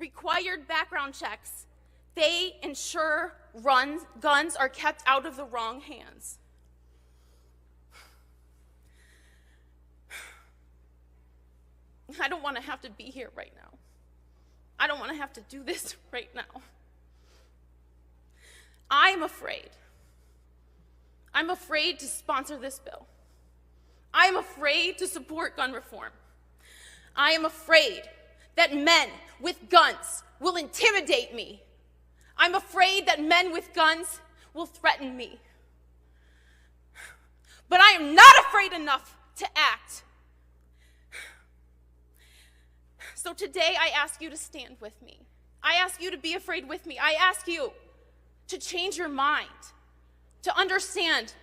required background checks. They ensure guns are kept out of the wrong hands. I don't want to have to be here right now. I don't want to have to do this right now. I'm afraid. I'm afraid to sponsor this bill. I'm afraid to support gun reform. I am afraid that men with guns will intimidate me. I'm afraid that men with guns will threaten me. But I am not afraid enough to act. So today I ask you to stand with me. I ask you to be afraid with me. I ask you to change your mind, to understand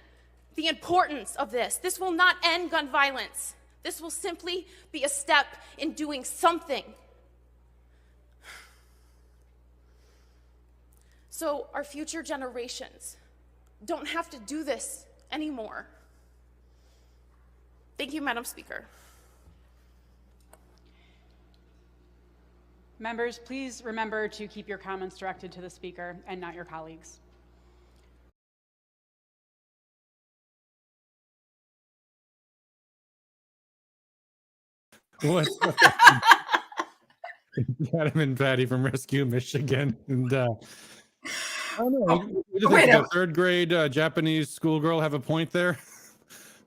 the importance of this. This will not end gun violence. This will simply be a step in doing something. So our future generations don't have to do this anymore. Thank you, Madam Speaker. Members, please remember to keep your comments directed to the speaker and not your colleagues. What's up? Adam and Patty from Rescue Michigan. And I don't know, the third grade Japanese schoolgirl have a point there.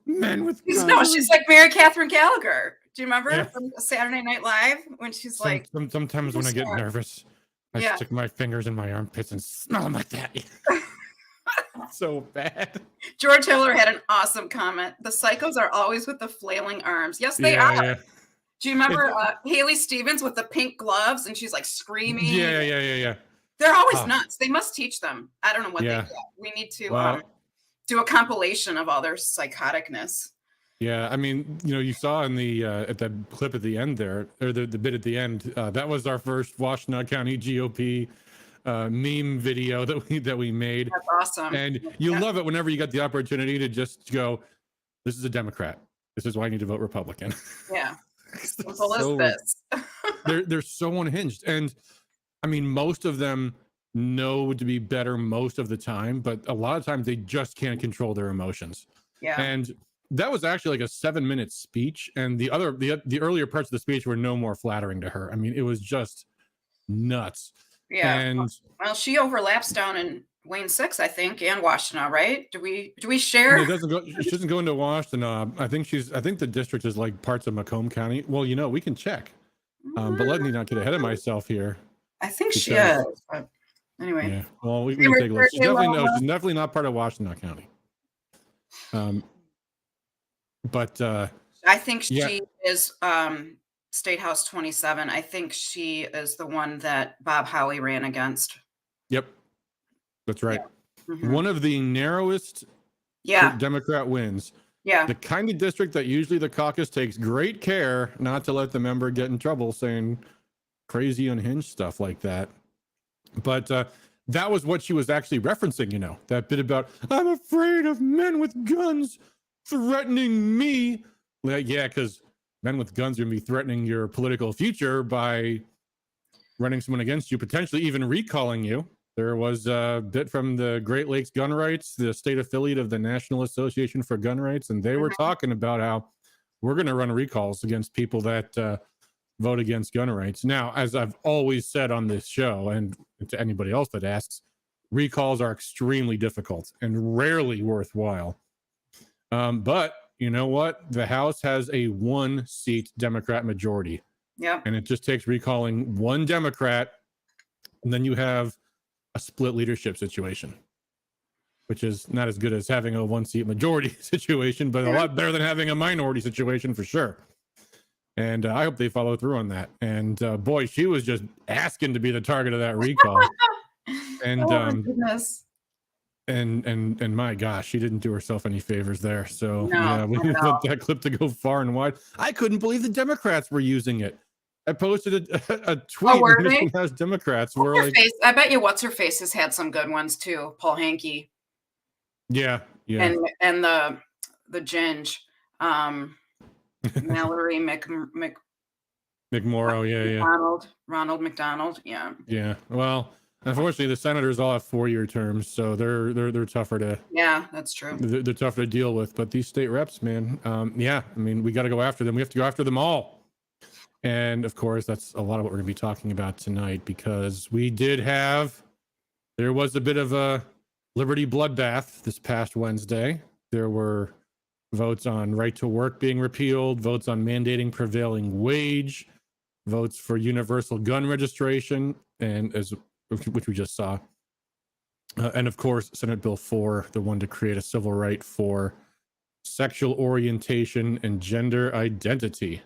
Men with guns. No, she's like Mary Catherine Gallagher. Do you remember from Saturday Night Live when she's like? Sometimes when I get nervous, I stick my fingers in my armpits and smell them like that. So bad. George Hiller had an awesome comment. The psychos are always with the flailing arms. Yes, they are. Yeah. Do you remember Haley Stevens with the pink gloves and she's like screaming? Yeah. They're always nuts. They must teach them. I don't know what they do. We need to do a compilation of all their psychoticness. Yeah, I mean, you saw in the at that clip at the end there, or the bit at the end, that was our first Washtenaw County GOP meme video that we made. That's awesome. And you love it whenever you get the opportunity to just go, this is a Democrat. This is why I need to vote Republican. Yeah. Simple as this. they're so unhinged. And I mean, most of them know to be better most of the time, but a lot of times they just can't control their emotions. Yeah. And that was actually like a 7-minute speech, and the earlier parts of the speech were no more flattering to her. I mean, it was just nuts. Yeah. And well, she overlaps down in Wayne 6, I think, and Washtenaw, right? Do we share? It doesn't go. She doesn't go into Washtenaw. I think the district is like parts of Macomb County. Well, we can check. But let me not get ahead of myself here. I think she is. But anyway. Yeah. Well, we can take a look. She's definitely not part of Washtenaw County. But I think she is State House 27. I think she is the one that Bob Howey ran against. Yep. That's right. Yeah. Mm-hmm. One of the narrowest Democrat wins. Yeah. The kind of district that usually the caucus takes great care not to let the member get in trouble saying crazy unhinged stuff like that. But that was what she was actually referencing, that bit about, I'm afraid of men with guns threatening me. Like, yeah, because men with guns are going to be threatening your political future by running someone against you, potentially even recalling you. There was a bit from the Great Lakes Gun Rights, the state affiliate of the National Association for Gun Rights, and they were talking about how we're going to run recalls against people that vote against gun rights. Now, as I've always said on this show, and to anybody else that asks, recalls are extremely difficult and rarely worthwhile. But you know what? The House has a 1-seat Democrat majority. Yeah. And it just takes recalling one Democrat, and then you have a split leadership situation, which is not as good as having a 1-seat majority situation, but a lot better than having a minority situation for sure. And I hope they follow through on that. And boy, she was just asking to be the target of that recall. And my goodness. And my gosh, she didn't do herself any favors there. So we want that clip to go far and wide. I couldn't believe the Democrats were using it. I posted a tweet. Has Democrats were like, I bet you what's her face has had some good ones too. Paul Hankey. Yeah. And the Ginge, Mallory McMorrow, yeah. Ronald McDonald, yeah. Yeah. Well, unfortunately, the senators all have 4-year terms, so they're tougher to. Yeah, that's true. They're tougher to deal with. But these state reps, man, yeah. I mean, we got to go after them. We have to go after them all. And of course, that's a lot of what we're going to be talking about tonight, because there was a bit of a Liberty bloodbath this past Wednesday. There were votes on right to work being repealed, votes on mandating prevailing wage, votes for universal gun registration, and which we just saw. And of course, Senate Bill 4, the one to create a civil right for sexual orientation and gender identity.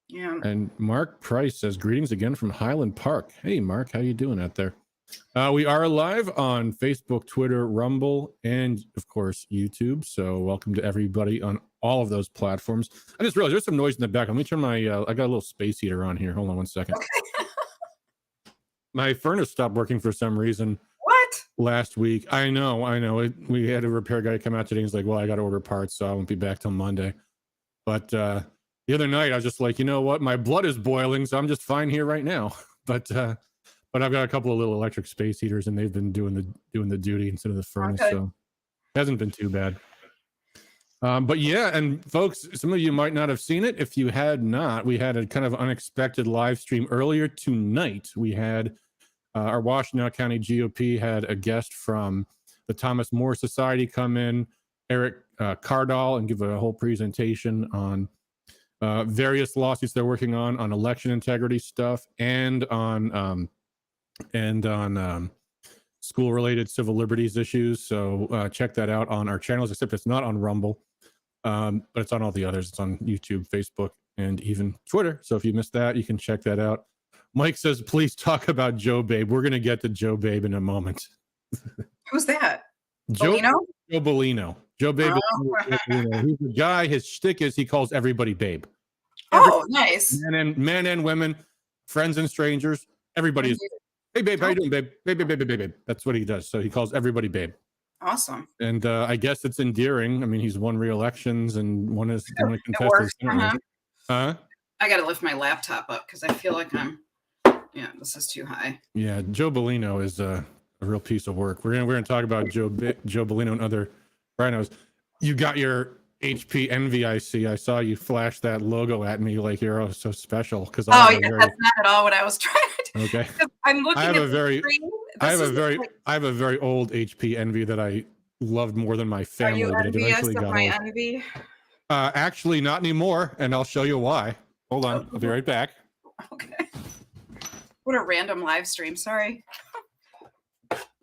Yeah. And Mark Price says, greetings again from Highland Park. Hey, Mark, how you doing out there? We are live on Facebook, Twitter, Rumble, and of course, YouTube. So welcome to everybody on all of those platforms. I just realized there's some noise in the back. Let me turn my, I got a little space heater on here. Hold on one second. Okay. My furnace stopped working for some reason. What? Last week. I know. We had a repair guy come out today. He's like, well, I got to order parts, so I won't be back till Monday. But the other night, I was just like, you know what? My blood is boiling, so I'm just fine here right now. But I've got a couple of little electric space heaters, and they've been doing the duty instead of the furnace, Okay. so it hasn't been too bad. But yeah, and folks, some of you might not have seen it. If you had not, we had a kind of unexpected live stream earlier tonight. We had our Washtenaw County GOP had a guest from the Thomas More Society come in, Eric Cardall, and give a whole presentation on various lawsuits they're working on election integrity stuff, and on school-related civil liberties issues. So check that out on our channels, except it's not on Rumble, but it's on all the others. It's on YouTube, Facebook, and even Twitter. So if you missed that, you can check that out. Mike says, please talk about Joe Babe. We're going to get to Joe Babe in a moment. Who's that? Joe Bellino? Joe Bellino. Joe Babe. Oh. He's the guy. His shtick is he calls everybody Babe. Oh, nice. Men and women, friends and strangers. Everybody is, hey, babe, how you doing, babe? Babe. That's what he does. So he calls everybody Babe. Awesome. And I guess it's endearing. I mean, he's won re-elections and one is going to contest works. his Senate race. Uh-huh. I got to lift my laptop up because I feel like this is too high. Yeah, Joe Bellino is a real piece of work. We're gonna talk about Joe Bellino and other rhinos. You got your HP Envy, I see. I saw you flash that logo at me like you're so special. Because that's not at all what I was trying to do. Okay. I'm looking at the screen. I have a very old HP Envy that I loved more than my family. Are you but it envious eventually of got my old. envy? Actually, not anymore, and I'll show you why. Hold on, I'll be right back. Okay. What a random live stream. Sorry.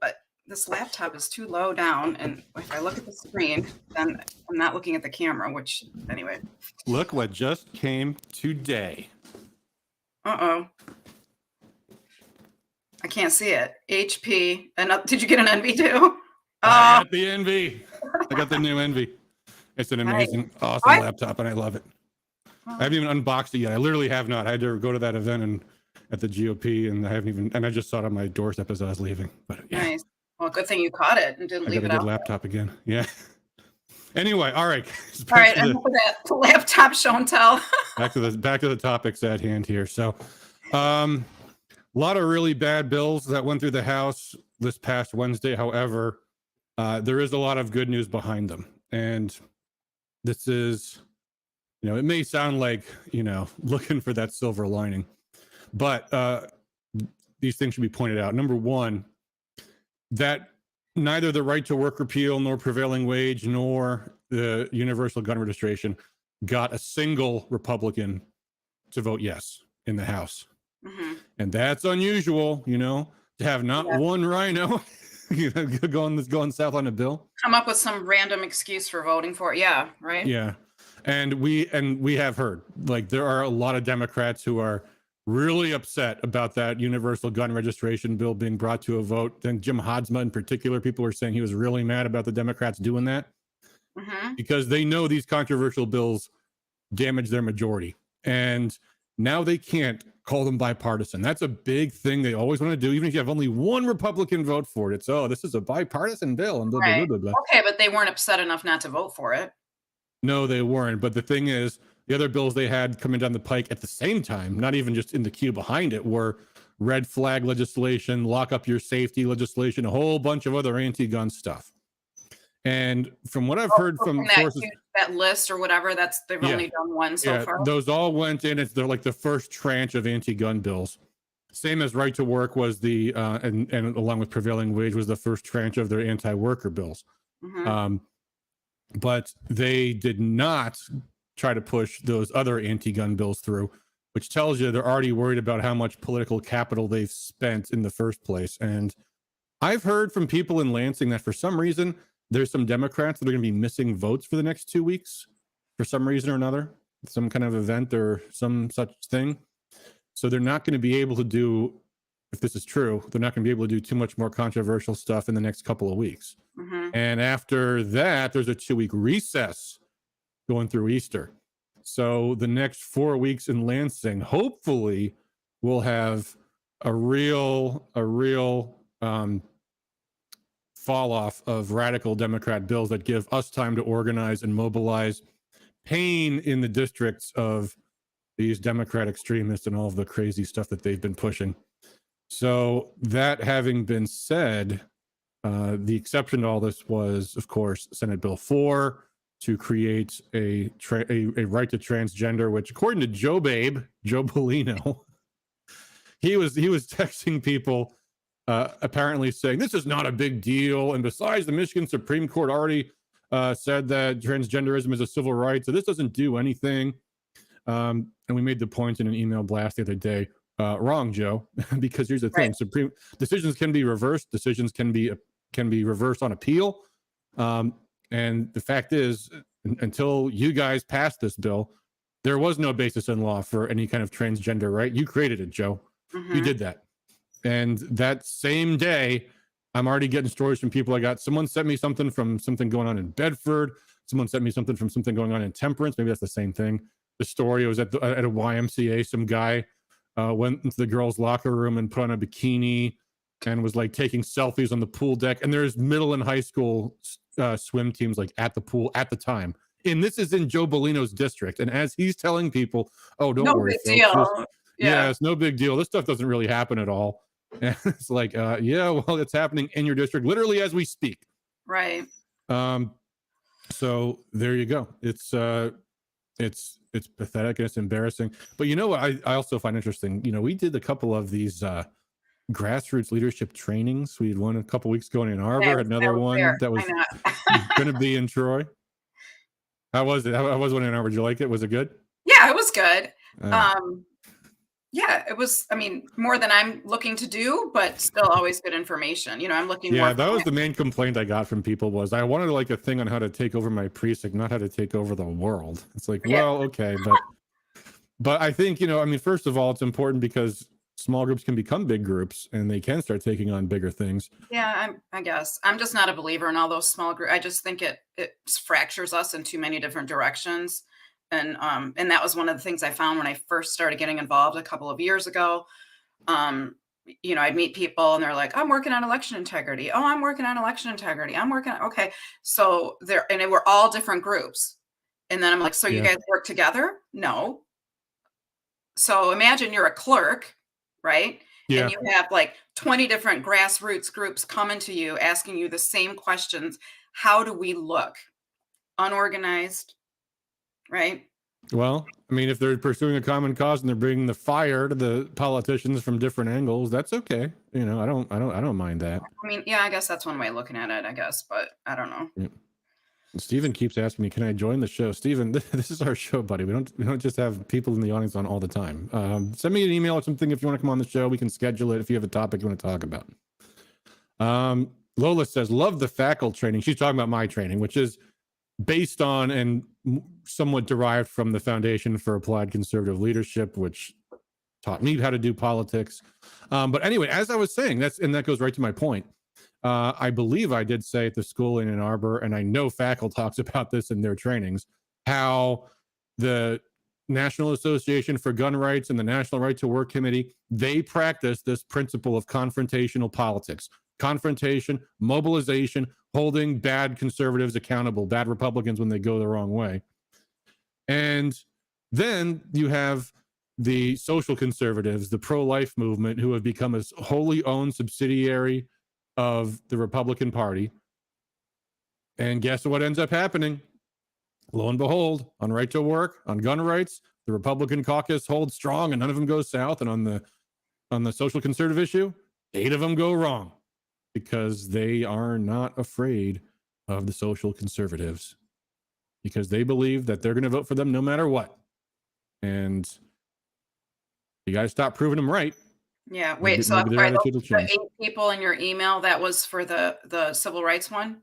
But this laptop is too low down, and if I look at the screen, then I'm not looking at the camera, which, anyway. Look what just came today. Uh-oh. I can't see it. HP. And did you get an Envy too? I got the Envy. I got the new Envy. It's an amazing, awesome laptop, and I love it. I haven't even unboxed it yet. I literally have not. I had to go to that event and at the GOP, and I just saw it on my doorstep as I was leaving. But yeah. Nice. Well, good thing you caught it and didn't leave it out. I got a good laptop again. Yeah. Anyway, all right. All right, and for that laptop show and tell. back to the topics at hand here. So, a lot of really bad bills that went through the House this past Wednesday. However, there is a lot of good news behind them, and this is, it may sound like looking for that silver lining, but these things should be pointed out. Number one, that neither the right to work repeal nor prevailing wage nor the universal gun registration got a single Republican to vote yes in the House. Mm-hmm. And that's unusual, to have not one rhino going south on a bill. Come up with some random excuse for voting for it. Yeah, right? Yeah. And we have heard, like, there are a lot of Democrats who are really upset about that universal gun registration bill being brought to a vote. Then Jim Hodsma in particular, people were saying he was really mad about the Democrats doing that because they know these controversial bills damage their majority. And now they can't call them bipartisan. That's a big thing they always want to do. Even if you have only one Republican vote for it, it's, this is a bipartisan bill. And blah, blah, blah, blah. Okay, but they weren't upset enough not to vote for it. No, they weren't. But the thing is, The other bills they had coming down the pike at the same time, not even just in the queue behind it, were red flag legislation, lock up your safety legislation, a whole bunch of other anti-gun stuff. And from what I've heard from sources, that list or whatever, they've only done one so far. Those all went in. They're like the first tranche of anti-gun bills. Same as right to work was the and along with prevailing wage was the first tranche of their anti-worker bills. But they did not try to push those other anti-gun bills through, which tells you they're already worried about how much political capital they've spent in the first place. And I've heard from people in Lansing that for some reason, there's some Democrats that are going to be missing votes for the next 2 weeks for some reason or another, some kind of event or some such thing. So they're not going to be able to do, if this is true, they're not going to be able to do too much more controversial stuff in the next couple of weeks. And after that, there's a 2-week recess going through Easter. So the next 4 weeks in Lansing, hopefully, we'll have a real fall off of radical Democrat bills that give us time to organize and mobilize pain in the districts of these Democrat extremists and all of the crazy stuff that they've been pushing. So that having been said, the exception to all this was, of course, Senate Bill 4 to create a right to transgender, which, according to Joe Bellino, he was texting people apparently saying this is not a big deal, and besides, the Michigan Supreme Court already said that transgenderism is a civil right, so this doesn't do anything. And we made the point in an email blast the other day. Wrong, Joe, because here's the thing: Supreme decisions can be reversed. Decisions can be reversed on appeal. And the fact is, until you guys passed this bill, there was no basis in law for any kind of transgender right. You created it, Joe. You did that. And that same day, I'm already getting stories from people. Someone sent me something from something going on in Bedford. Someone sent me something from something going on in Temperance. Maybe that's the same thing. The story was at a YMCA. Some guy went into the girls' locker room and put on a bikini and was like taking selfies on the pool deck. And there's middle and high school swim teams like at the pool at the time. And this is in Joe Bellino's district. And as he's telling people, oh, don't worry, folks. Yeah, it's no big deal. This stuff doesn't really happen at all. And it's like, yeah, well, it's happening in your district literally as we speak. Right. So there you go. It's pathetic and it's embarrassing. But you know what I also find interesting? You know, we did a couple of these grassroots leadership trainings. We had one a couple weeks ago in Ann Arbor, another one that was going to be in Troy. How was it? How was one in Ann Arbor? Did you like it? Was it good? Yeah, it was good. Yeah, it was, I mean, more than I'm looking to do, but still always good information. You know, I'm looking. Yeah, that was the main complaint I got from people was I wanted like a thing on how to take over my precinct, not how to take over the world. It's like, well, okay, but I think, you know, I mean, first of all, it's important because small groups can become big groups and they can start taking on bigger things. Yeah, I guess I'm just not a believer in all those small groups. I just think it fractures us in too many different directions. And that was one of the things I found when I first started getting involved a couple of years ago. You know, I'd meet people and they're like, I'm working on election integrity. Oh, I'm working on election integrity. I'm working on, okay. So and we're all different groups. And then I'm like, so you guys work together? No. So imagine you're a clerk, right? Yeah. And you have like 20 different grassroots groups coming to you, asking you the same questions. How do we look? Unorganized, right? Well, I mean, if they're pursuing a common cause and they're bringing the fire to the politicians from different angles, that's okay. You know, I don't mind that. I mean, yeah, I guess that's one way of looking at it, I guess, but I don't know. Yeah. Stephen keeps asking me, can I join the show? Stephen, this is our show, buddy. We don't just have people in the audience on all the time. Send me an email or something if you want to come on the show. We can schedule it if you have a topic you want to talk about. Lola says, love the faculty training. She's talking about my training, which is based on and somewhat derived from the Foundation for Applied Conservative Leadership, which taught me how to do politics. But anyway, as I was saying, that goes right to my point. I believe I did say at the school in Ann Arbor, and I know faculty talks about this in their trainings, how the National Association for Gun Rights and the National Right to Work Committee, they practice this principle of confrontational politics. Confrontation, mobilization, holding bad conservatives accountable, bad Republicans when they go the wrong way. And Then you have the social conservatives, the pro-life movement, who have become a wholly owned subsidiary of the Republican Party. And guess what ends up happening? Lo and behold, on right to work, on gun rights, the Republican caucus holds strong and none of them goes south. And on the social conservative issue, 8 of them go wrong because they are not afraid of the social conservatives, because they believe that they're going to vote for them no matter what. And you got to stop proving them right. Yeah. Wait. Maybe, So maybe their are attitude will the change. 8 people in your email, that was for the civil rights one?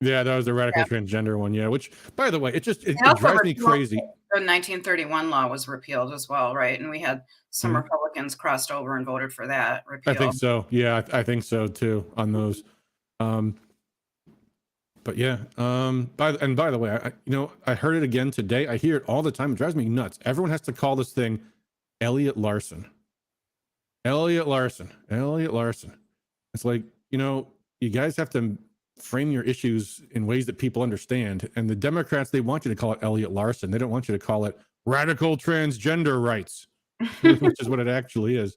Yeah, that was the radical transgender one. Yeah, which, by the way, it Also drives me repealed- crazy. The 1931 law was repealed as well, right? And we had some Mhm. Republicans crossed over and voted for that repeal. I think so. Yeah, I think so too on those. But yeah, by the way, I heard it again today. I hear it all the time. It drives me nuts. Everyone has to call this thing Elliot Larson. Elliot Larson. Elliot Larson. It's like, you guys have to frame your issues in ways that people understand. And the Democrats, they want you to call it Elliot Larson. They don't want you to call it radical transgender rights, which is what it actually is.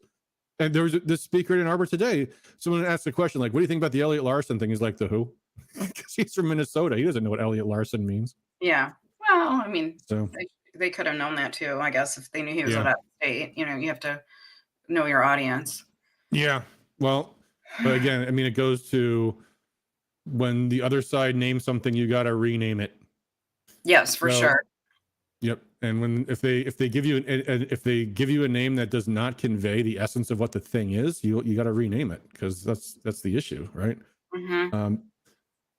And there was this speaker in Ann Arbor today. Someone asked the question, like, what do you think about the Elliot Larson thing? He's like, the who? Because he's from Minnesota. He doesn't know what Elliot Larson means. Yeah. Well, I mean, So they could have known that too, I guess, if they knew he was Yeah. out of state. You have to know your audience. yeah, well, but again, I mean, it goes to when the other side names something, you got to rename it. Yes, for So- sure. Yep. And if they give you a name that does not convey the essence of what the thing is, you got to rename it, because that's the issue, right? Hmm.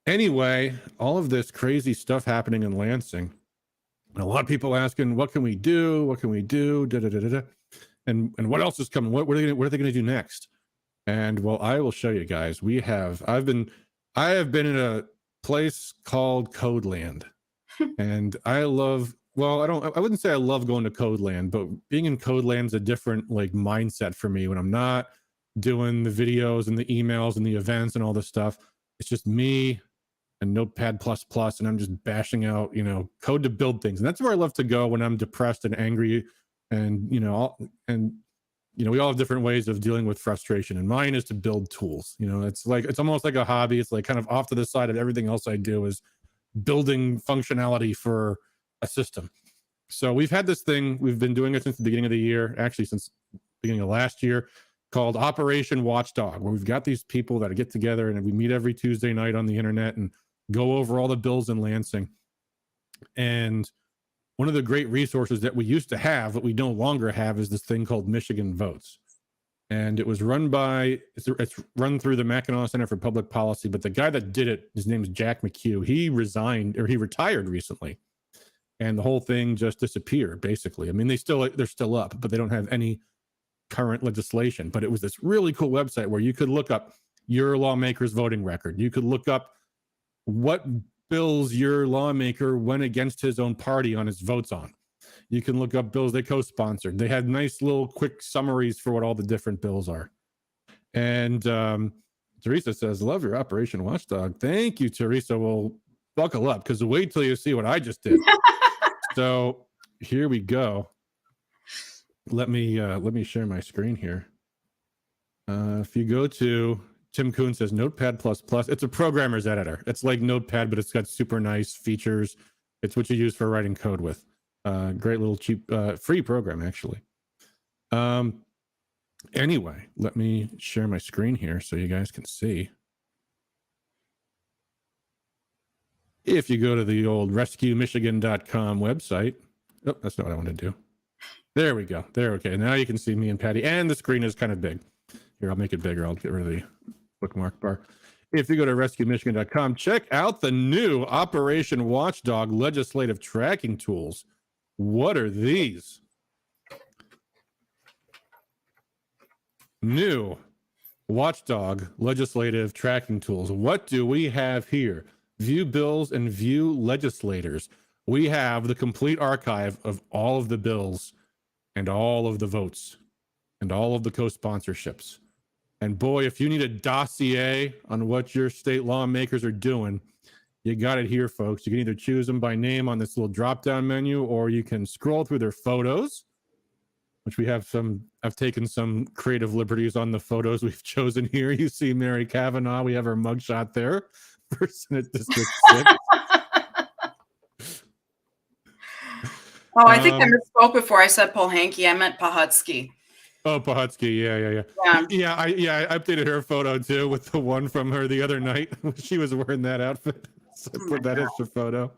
Anyway, all of this crazy stuff happening in Lansing, and a lot of people asking, what can we do? What can we do? Da, da, da, da, da. And what else is coming? What are they going to do next? And well, I will show you guys. I have been in a place called Codeland, and I wouldn't say I love going to Codeland, but being in Codeland is a different mindset for me when I'm not doing the videos and the emails and the events and all this stuff. It's just me and Notepad++, and I'm just bashing out, code to build things. And that's where I love to go when I'm depressed and angry. And, we all have different ways of dealing with frustration. And mine is to build tools. It's almost like a hobby. It's like kind of off to the side of everything else I do is building functionality for a system. So we've had this thing, we've been doing it since the beginning of the year, actually since the beginning of last year, called Operation Watchdog, where we've got these people that get together and we meet every Tuesday night on the internet and go over all the bills in Lansing. And one of the great resources that we used to have, that we no longer have, is this thing called Michigan Votes. And it was it's run through the Mackinac Center for Public Policy, but the guy that did it, his name is Jack McHugh. He retired recently. And the whole thing just disappeared, basically. I mean, they're still up, but they don't have any current legislation. But it was this really cool website where you could look up your lawmaker's voting record. You could look up what bills your lawmaker went against his own party on his votes on. You can look up bills they co-sponsored. They had nice little quick summaries for what all the different bills are. And Teresa says, love your Operation Watchdog. Thank you, Teresa. Well, buckle up, because wait till you see what I just did. So here we go. Let me share my screen here. If you go to, Tim Kuhn says Notepad++, it's a programmer's editor. It's like Notepad, but it's got super nice features. It's what you use for writing code with. Great little cheap, free program, actually. Anyway, let me share my screen here so you guys can see. If you go to the old rescuemichigan.com website, oh, that's not what I want to do. There we go. There, okay. Now you can see me and Patty, and the screen is kind of big. Here, I'll make it bigger. I'll get rid of the bookmark bar. If you go to rescuemichigan.com, check out the new Operation Watchdog legislative tracking tools. What are these? New Watchdog legislative tracking tools. What do we have here? View bills and view legislators. We have the complete archive of all of the bills and all of the votes and all of the co-sponsorships. And boy, if you need a dossier on what your state lawmakers are doing, You got it here, folks. You can either choose them by name on this little drop-down menu, or you can scroll through their photos, which we have some. I've taken some creative liberties on the photos we've chosen here. You see Mary Kavanaugh. We have her mugshot there for Senate District 6. Oh, I think I misspoke before I said Polhanky. I meant Pahutsky. Oh, Pahutsky. Yeah. I updated her photo too with the one from her the other night. She was wearing that outfit. So I put that as her photo.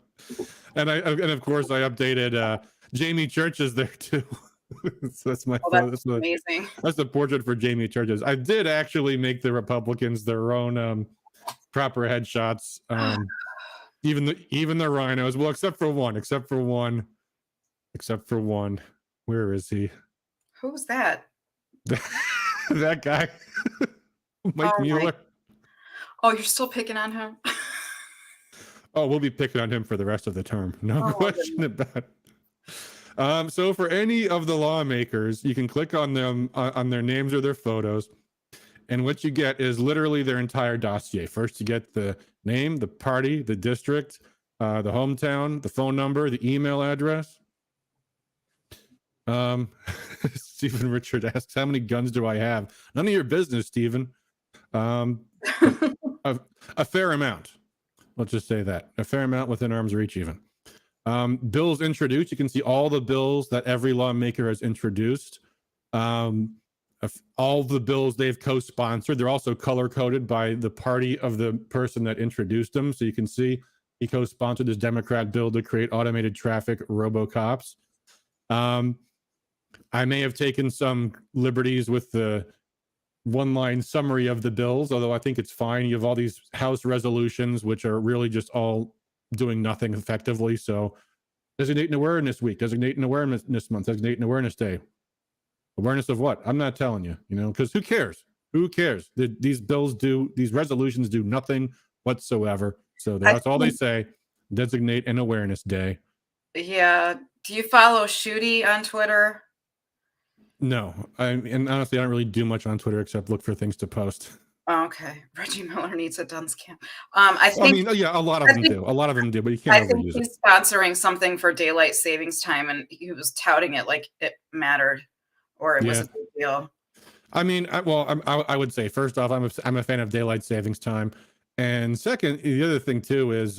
And of course I updated Jamie Churches there too. So that's my photo. That's amazing. That's the portrait for Jamie Churches. I did actually make the Republicans their own proper headshots. Even the rhinos. Well, except for one. Where is he? Who's that? That guy. Mike Mueller. Oh, you're still picking on him? Oh, we'll be picking on him for the rest of the term. No question about it. So for any of the lawmakers, you can click on them, on their names or their photos. And what you get is literally their entire dossier. First, you get the name, the party, the district, the hometown, the phone number, the email address. Stephen Richard asks, how many guns do I have? None of your business, Stephen. A fair amount. Let's just say that. A fair amount within arm's reach, even. Bills introduced. You can see all the bills that every lawmaker has introduced. All the bills they've co-sponsored. They're also color-coded by the party of the person that introduced them. So you can see he co-sponsored this Democrat bill to create automated traffic robocops. I may have taken some liberties with the one-line summary of the bills, although I think it's fine. You have all these House resolutions, which are really just all doing nothing effectively. So designate an awareness week, designate an awareness month, designate an awareness day. Awareness of what? I'm not telling you, because who cares? Who cares? These resolutions do nothing whatsoever. So that's all they say. Designate an awareness day. Yeah. Do you follow Shooty on Twitter? No, and honestly, I don't really do much on Twitter except look for things to post. Okay, Reggie Miller needs a dunce cam. A lot of them do, but you can't overuse it. I think he's sponsoring something for daylight savings time, and he was touting it like it mattered or it was a big deal. I mean, I would say first off, I'm a fan of daylight savings time, and second, the other thing too is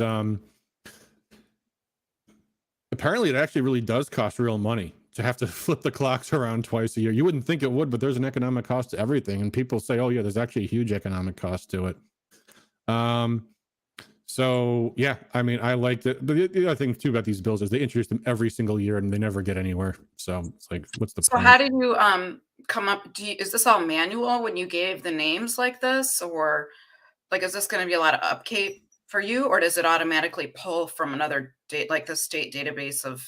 apparently it actually really does cost real money to have to flip the clocks around twice a year. You wouldn't think it would, but there's an economic cost to everything. And people say, oh yeah, there's actually a huge economic cost to it. So yeah, I mean, I liked it. But the other thing too about these bills is they introduce them every single year and they never get anywhere. So it's like, what's the point? How did you come up? Is this all manual when you gave the names like this? Or like, is this going to be a lot of upkeep for you, or does it automatically pull from another date, like the state database of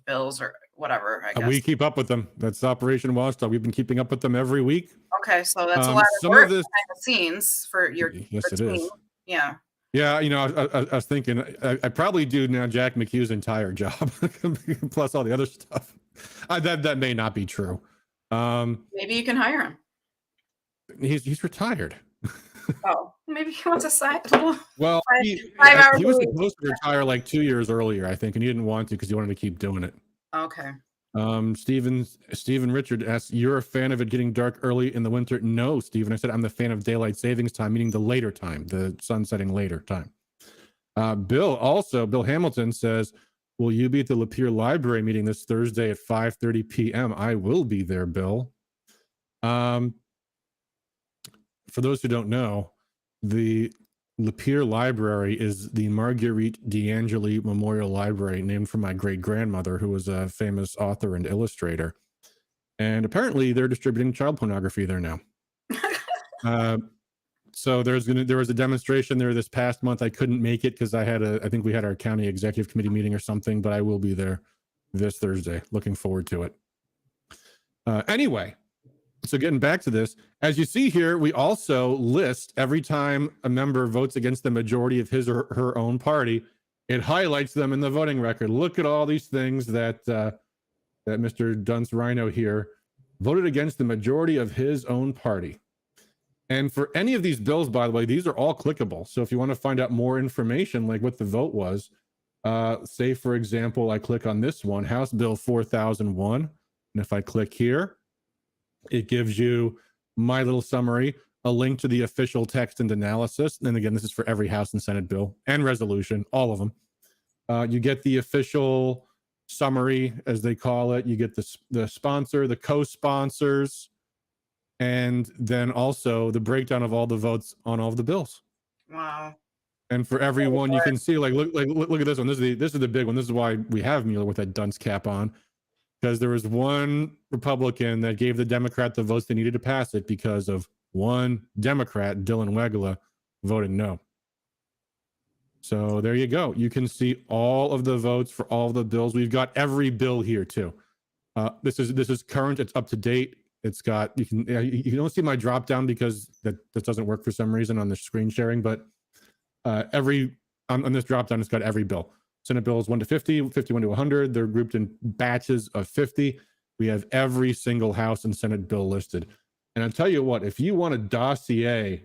bills or whatever? I guess we keep up with them. That's Operation Watchdog. We've been keeping up with them every week. Okay, so that's a lot of work behind the scenes for your yes, it is. Yeah. Yeah, I was thinking I probably do now Jack McHugh's entire job plus all the other stuff. That may not be true. Maybe you can hire him. He's retired. Oh, maybe he wants a side little. Well, he was supposed to retire like 2 years earlier, I think, and he didn't want to because he wanted to keep doing it. Okay. Stephen Richard asks, you're a fan of it getting dark early in the winter? No, Stephen. I said I'm the fan of daylight savings time, meaning the later time, the sun setting later time. Bill Hamilton says, will you be at the Lapeer Library meeting this Thursday at 5:30 p.m.? I will be there, Bill. For those who don't know, the Lapeer Library is the Marguerite D'Angeli Memorial Library, named for my great-grandmother, who was a famous author and illustrator. And apparently they're distributing child pornography there now. So there was a demonstration there this past month. I couldn't make it because I think we had our county executive committee meeting or something, but I will be there this Thursday. Looking forward to it. Anyway, so getting back to this, as you see here, we also list every time a member votes against the majority of his or her own party, it highlights them in the voting record. Look at all these things that Mr. Dunce Rhino here voted against the majority of his own party. And for any of these bills, by the way, these are all clickable. So if you want to find out more information, like what the vote was, say, for example, I click on this one, House Bill 4001. And if I click here, it gives you my little summary, a link to the official text and analysis. And again, this is for every House and Senate bill and resolution, all of them. You get the official summary, as they call it. You get the sponsor, the co-sponsors, and then also the breakdown of all the votes on all of the bills. Wow. And for everyone, you can see, look at this one. This is the big one. This is why we have Mueller with that dunce cap on, because there was one Republican that gave the Democrat the votes they needed to pass it because of one Democrat, Dylan Wegela, voted no. So there you go. You can see all of the votes for all of the bills. We've got every bill here too. This is current. It's up to date. It's got, you don't see my drop down because that doesn't work for some reason on the screen sharing, but on this drop down, it's got every bill. Senate bills 1 to 50, 51 to 100. They're grouped in batches of 50. We have every single House and Senate bill listed. And I'll tell you what, if you want a dossier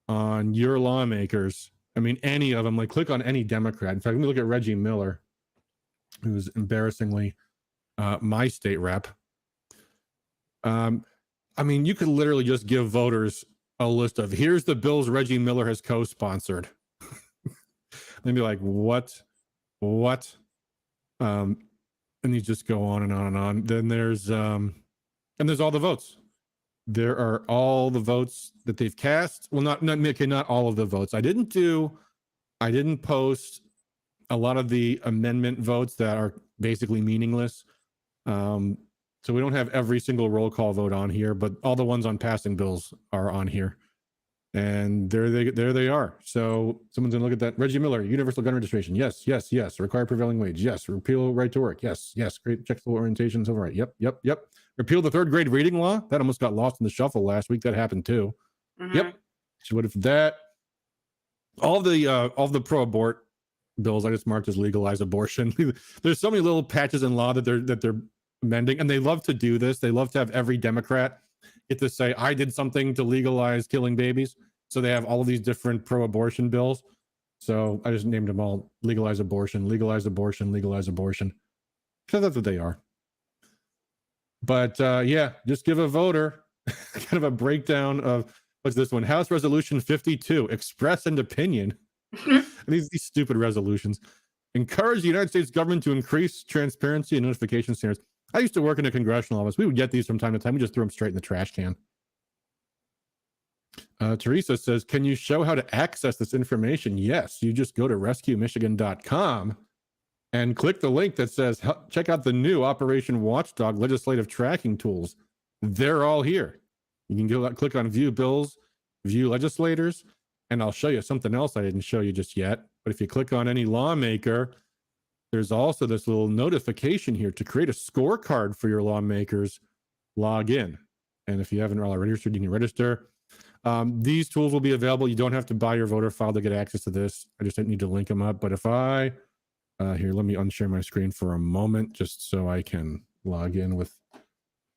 on your lawmakers, I mean, any of them, like click on any Democrat. In fact, let me look at Reggie Miller, who's embarrassingly my state rep. I mean, you could literally just give voters a list of, here's the bills Reggie Miller has co-sponsored. They'd be like, what? And you just go on and on and on. Then there's all the votes. There are all the votes that they've cast. Well, not all of the votes. I didn't post a lot of the amendment votes that are basically meaningless. So we don't have every single roll call vote on here, but all the ones on passing bills are on here. And there they are. So someone's gonna look at that. Reggie Miller, universal gun registration. Yes. Require prevailing wage. Yes. Repeal right to work. Yes. Great sexual orientations. All right. Yep. Repeal the third grade reading law. That almost got lost in the shuffle last week. That happened too. Mm-hmm. Yep. So what if that? All the pro-abort bills I just marked as legalize abortion. There's so many little patches in law that they're amending, and they love to do this. They love to have every Democrat get to say, I did something to legalize killing babies. So they have all of these different pro-abortion bills. So I just named them all legalize abortion, legalize abortion, legalize abortion. Because that's what they are. But yeah, just give a voter kind of a breakdown of, what's this one? House Resolution 52, express and opinion. these stupid resolutions. Encourage the United States government to increase transparency and notification standards. I used to work in a congressional office. We would get these from time to time. We just threw them straight in the trash can. Teresa says, can you show how to access this information? Yes, you just go to rescuemichigan.com and click the link that says, check out the new Operation Watchdog legislative tracking tools. They're all here. You can go click on view bills, view legislators, and I'll show you something else I didn't show you just yet. But if you click on any lawmaker, there's also this little notification here to create a scorecard for your lawmakers. Log in. And if you haven't already registered, you can register. These tools will be available. You don't have to buy your voter file to get access to this. I just need to link them up. But if I, here, let me unshare my screen for a moment just so I can log in with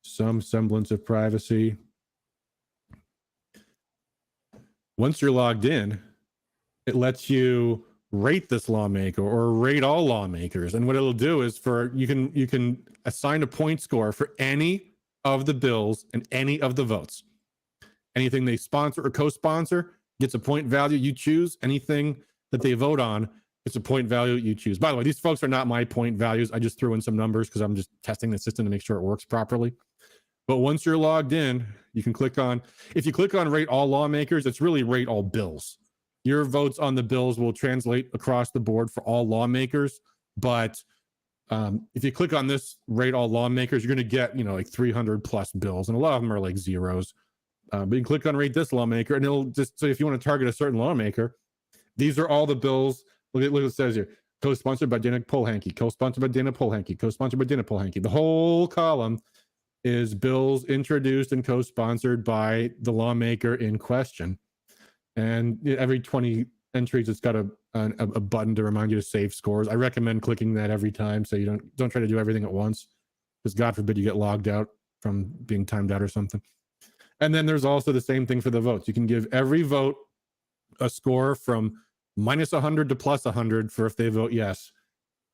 some semblance of privacy. Once you're logged in, it lets you rate this lawmaker or rate all lawmakers. And what it'll do is you can assign a point score for any of the bills and any of the votes. Anything they sponsor or co-sponsor gets a point value you choose. Anything that they vote on gets a point value you choose. By the way, these folks are not my point values. I just threw in some numbers because I'm just testing the system to make sure it works properly. But once you're logged in, you can click on, if you click on rate all lawmakers, it's really rate all bills. Your votes on the bills will translate across the board for all lawmakers. But if you click on this rate all lawmakers, you're going to get, like 300 plus bills. And a lot of them are like zeros. But you can click on rate this lawmaker and it'll just say, if you want to target a certain lawmaker, these are all the bills. Look what it says here. Co-sponsored by Dana Polhanke, co-sponsored by Dana Polhanke, co-sponsored by Dana Polhanke. The whole column is bills introduced and co-sponsored by the lawmaker in question. And every 20 entries, it's got a button to remind you to save scores. I recommend clicking that every time so you don't try to do everything at once, because God forbid you get logged out from being timed out or something. And then there's also the same thing for the votes. You can give every vote a score from -100 to +100 for if they vote yes.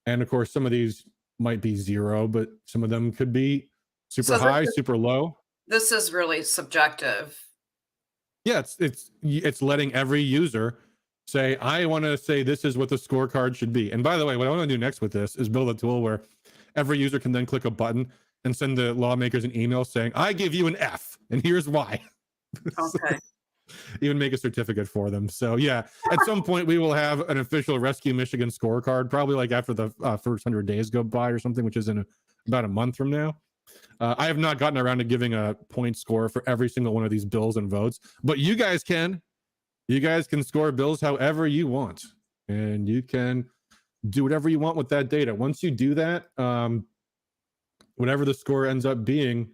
And of course, some of these might be 0, but some of them could be super high, super low. This is really subjective. Yeah, it's letting every user say, I want to say this is what the scorecard should be. And by the way, what I want to do next with this is build a tool where every user can then click a button and send the lawmakers an email saying, I give you an F, and here's why. Okay. Even make a certificate for them. So yeah, at some point we will have an official Rescue Michigan scorecard, probably like after the first 100 days go by or something, which is in about a month from now. I have not gotten around to giving a point score for every single one of these bills and votes, but you guys can. You guys can score bills however you want, and you can do whatever you want with that data. Once you do that, whatever the score ends up being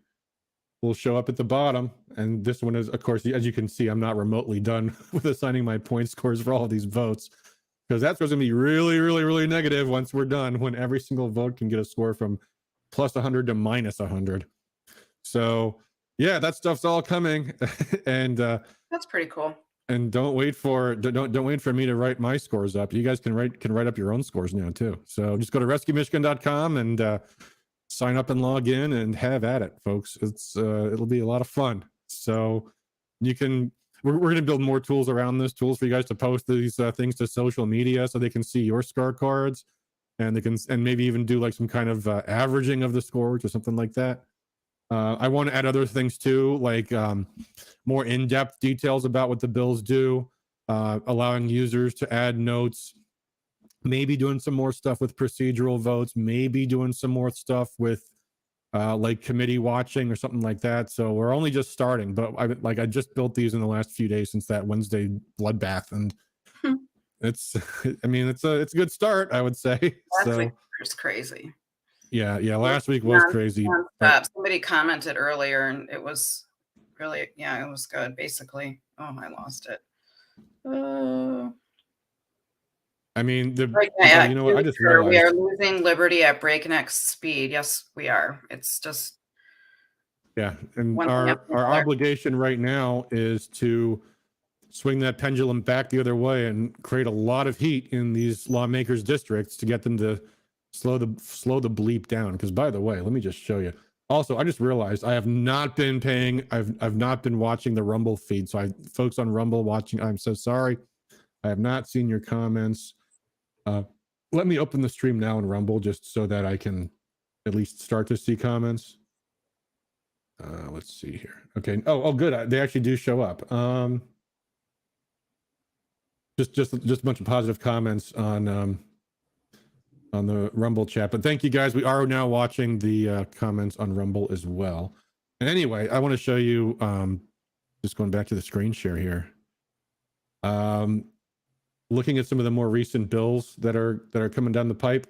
will show up at the bottom. And this one is, of course, as you can see, I'm not remotely done with assigning my point scores for all of these votes, because that's going to be really, really, really negative once we're done, when every single vote can get a score from +100 to -100. So yeah, that stuff's all coming. And That's pretty cool. and don't wait for me to write my scores up. You guys can write up your own scores now too. So just go to rescuemichigan.com and sign up and log in and have at it, folks. It'll be a lot of fun. So you can, we're going to build more tools around this, tools for you guys to post these things to social media so they can see your scorecards, and they can, and maybe even do like some kind of averaging of the scores or something like that. I want to add other things too, like more in-depth details about what the bills do, allowing users to add notes, maybe doing some more stuff with procedural votes, maybe doing some more stuff with like committee watching or something like that. So we're only just starting, but I just built these in the last few days since that Wednesday bloodbath, and it's, I mean, it's a good start, I would say. Last week was crazy. Yeah, last week was crazy. Somebody commented earlier, and it was really, yeah, it was good. Basically, oh, I lost it. I mean, you know what? I just realized we realized are losing liberty at breakneck speed. Yes, we are. It's just, yeah, and our obligation right now is to swing that pendulum back the other way and create a lot of heat in these lawmakers' districts to get them to slow the bleep down. Because by the way, let me just show you. Also, I just realized I have not been paying. I've not been watching the Rumble feed. So folks on Rumble watching, I'm so sorry. I have not seen your comments. Let me open the stream now in Rumble just so that I can at least start to see comments. Let's see here. Okay. Oh, good. They actually do show up. Just a bunch of positive comments on the Rumble chat. But thank you guys. We are now watching the comments on Rumble as well. And anyway, I want to show you, just going back to the screen share here. Looking at some of the more recent bills that are coming down the pike,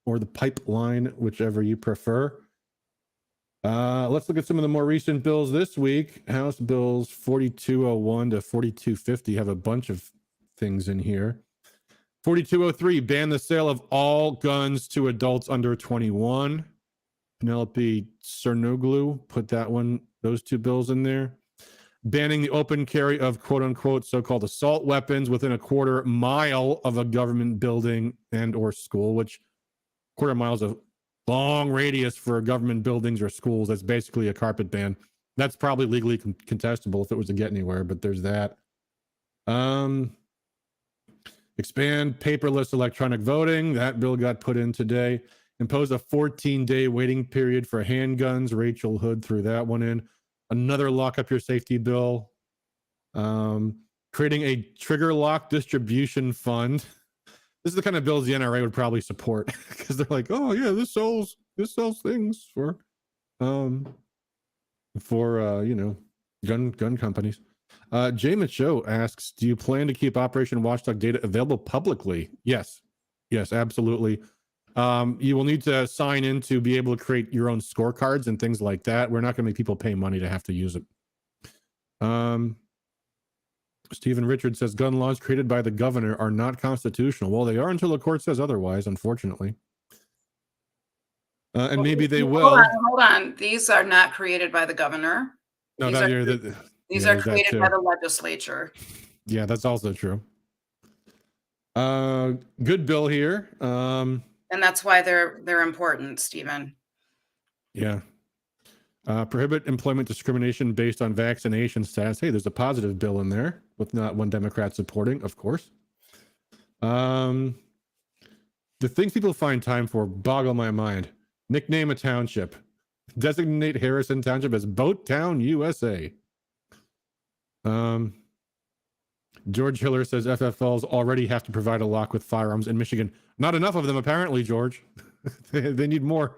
or the pipeline, whichever you prefer. Let's look at some of the more recent bills this week. House Bills 4201 to 4250 have a bunch of things in here. 4203, ban the sale of all guns to adults under 21. Penelope Cernoglu put those two bills in there. Banning the open carry of quote unquote so-called assault weapons within a quarter mile of a government building and or school, which quarter mile is a long radius for government buildings or schools. That's basically a carpet ban. That's probably legally contestable if it was to get anywhere, but there's that. Expand paperless electronic voting. That bill got put in today. Impose a 14-day waiting period for handguns. Rachel Hood threw that one in. Another lock up your safety bill. Creating a trigger lock distribution fund. This is the kind of bills the NRA would probably support, because they're like, oh yeah, this sells things for you know, gun companies. Jay Macho asks, do you plan to keep Operation Watchdog data available publicly? Yes, absolutely. You will need to sign in to be able to create your own scorecards and things like that. We're not going to make people pay money to have to use it. Stephen Richards says gun laws created by the governor are not constitutional. Well, they are until the court says otherwise, unfortunately. And maybe they Hold will. on, hold on. These are not created by the governor. No, These that, are, yeah, these yeah, are there's that created too. by the legislature. Yeah, that's also true. Good bill here. And that's why they're important, Stephen. Yeah. Prohibit employment discrimination based on vaccination status. Hey, there's a positive bill in there with not one Democrat supporting, of course. The things people find time for boggle my mind. Nickname a township. Designate Harrison Township as Boat Town, USA. George Hiller says FFLs already have to provide a lock with firearms in Michigan. Not enough of them, apparently, George. They need more.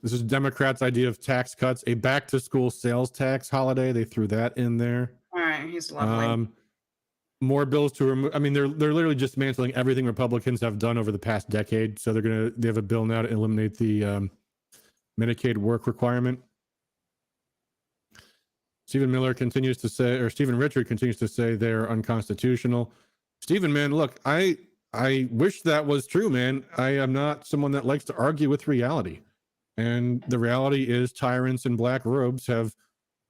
This is Democrats' idea of tax cuts, a back-to-school sales tax holiday. They threw that in there. All right, he's lovely. More bills to remove. I mean, they're literally dismantling everything Republicans have done over the past decade. So they have a bill now to eliminate the Medicaid work requirement. Stephen Richard continues to say they're unconstitutional. Stephen, man, look, I wish that was true, man. I am not someone that likes to argue with reality. And the reality is tyrants in black robes have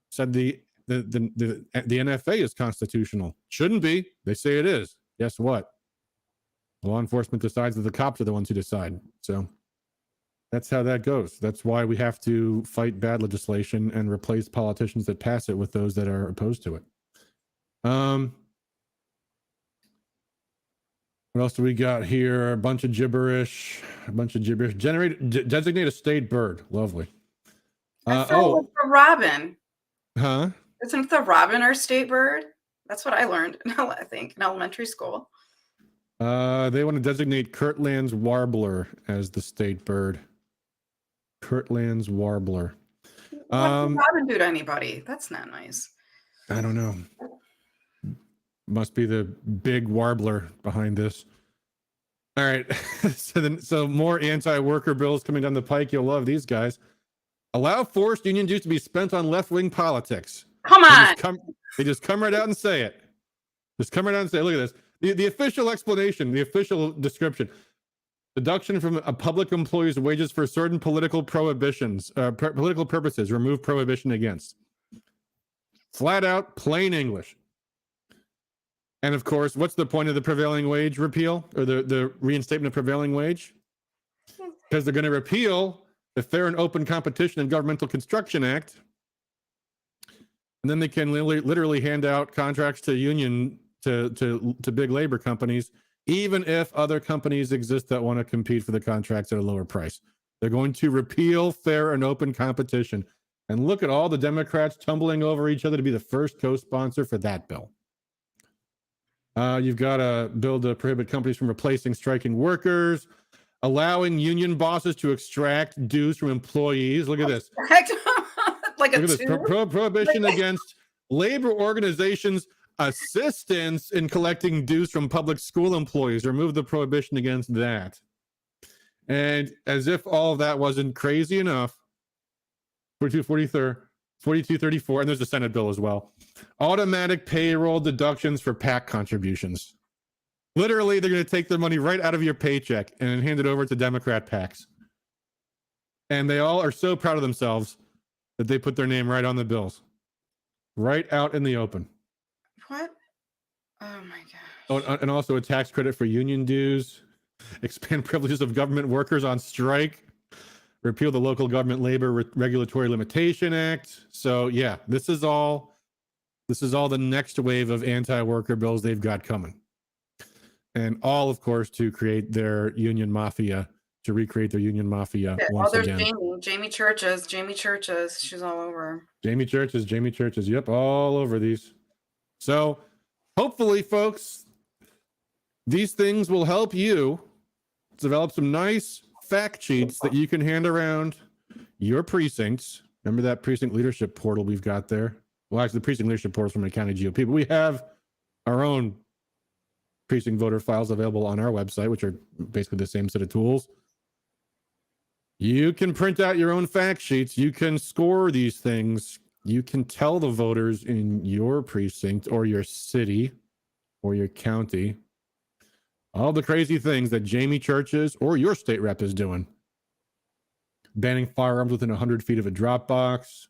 said the NFA is constitutional. Shouldn't be. They say it is. Guess what? Law enforcement decides that the cops are the ones who decide. So that's how that goes. That's why we have to fight bad legislation and replace politicians that pass it with those that are opposed to it. What else do we got here? A bunch of gibberish. Designate a state bird. Lovely. I thought it was the robin. Huh? Isn't the robin our state bird? That's what I learned, I think, in elementary school. They want to designate Kirtland's warbler as the state bird. Kirtland's warbler. What does robin do to anybody? That's not nice. I don't know. Must be the big warbler behind this. All right. So more anti-worker bills coming down the pike. You'll love these guys. Allow forced union dues to be spent on left-wing politics. Come on. They just come right out and say it. Just come right out and say, look at this. The official explanation, the official description. Deduction from a public employee's wages for certain political prohibitions, political purposes, remove prohibition against. Flat out, plain English. And of course, what's the point of the prevailing wage repeal or the reinstatement of prevailing wage? Because they're going to repeal the Fair and Open Competition and Governmental Construction Act. And then they can literally hand out contracts to big labor companies, even if other companies exist that want to compete for the contracts at a lower price. They're going to repeal fair and open competition. And look at all the Democrats tumbling over each other to be the first co-sponsor for that bill. You've got a bill to prohibit companies from replacing striking workers, allowing union bosses to extract dues from employees. Look at this. Like Look at this. Prohibition against labor organizations' assistance in collecting dues from public school employees. Remove the prohibition against that. And as if all of that wasn't crazy enough, 4234, and there's a Senate bill as well. Automatic payroll deductions for PAC contributions. Literally, they're going to take their money right out of your paycheck and hand it over to Democrat PACs. And they all are so proud of themselves that they put their name right on the bills. Right out in the open. What? Oh my gosh. Oh, and also a tax credit for union dues. Expand privileges of government workers on strike. Repeal the Local Government Labor Regulatory Limitation Act. So yeah, this is all the next wave of anti-worker bills they've got coming. And all, of course, to create their union mafia, to recreate their union mafia once there's again. Jamie Churches. She's all over. Jamie Churches. Yep, all over these. So hopefully, folks, these things will help you develop some nice fact sheets that you can hand around your precincts. Remember that precinct leadership portal we've got there? Well, actually, the precinct leadership portal is from the county GOP, but we have our own precinct voter files available on our website, which are basically the same set of tools. You can print out your own fact sheets. You can score these things. You can tell the voters in your precinct or your city or your county All the crazy things that Jamie Churches or your state rep is doing. Banning firearms within 100 feet of a drop box.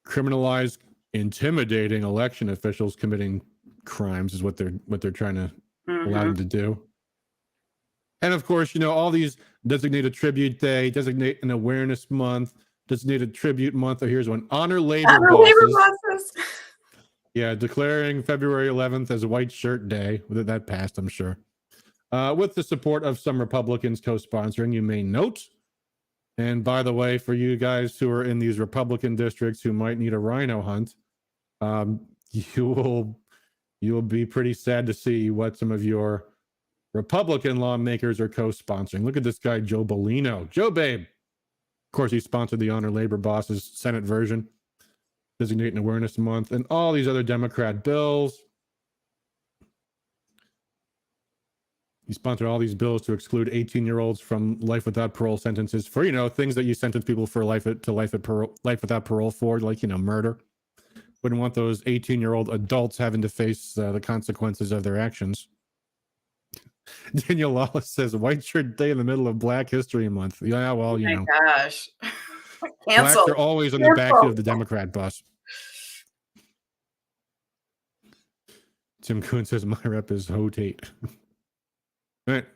Criminalize intimidating election officials committing crimes is what they're trying to allow them to do. And of course, all these designated tribute day, designate an awareness month, designated tribute month. Oh, here's one. Honor labor bosses. Yeah, declaring February 11th as White Shirt Day. That passed, I'm sure. With the support of some Republicans co-sponsoring, you may note. And by the way, for you guys who are in these Republican districts who might need a rhino hunt, you will be pretty sad to see what some of your Republican lawmakers are co-sponsoring. Look at this guy, Joe Bellino. Joe Babe. Of course, he sponsored the Honor Labor Bosses Senate version, designating Awareness Month, and all these other Democrat bills. He sponsored all these bills to exclude 18-year-olds from life without parole sentences for, things that you sentence people for life without parole for, like, murder. Wouldn't want those 18-year-old adults having to face the consequences of their actions. Daniel Lawless says White Shirt Day in the middle of Black History Month. Yeah, well, Oh my gosh. Blacks are always on the backseat of the Democrat bus. Tim Kuhn says my rep is Ho Tate. All right,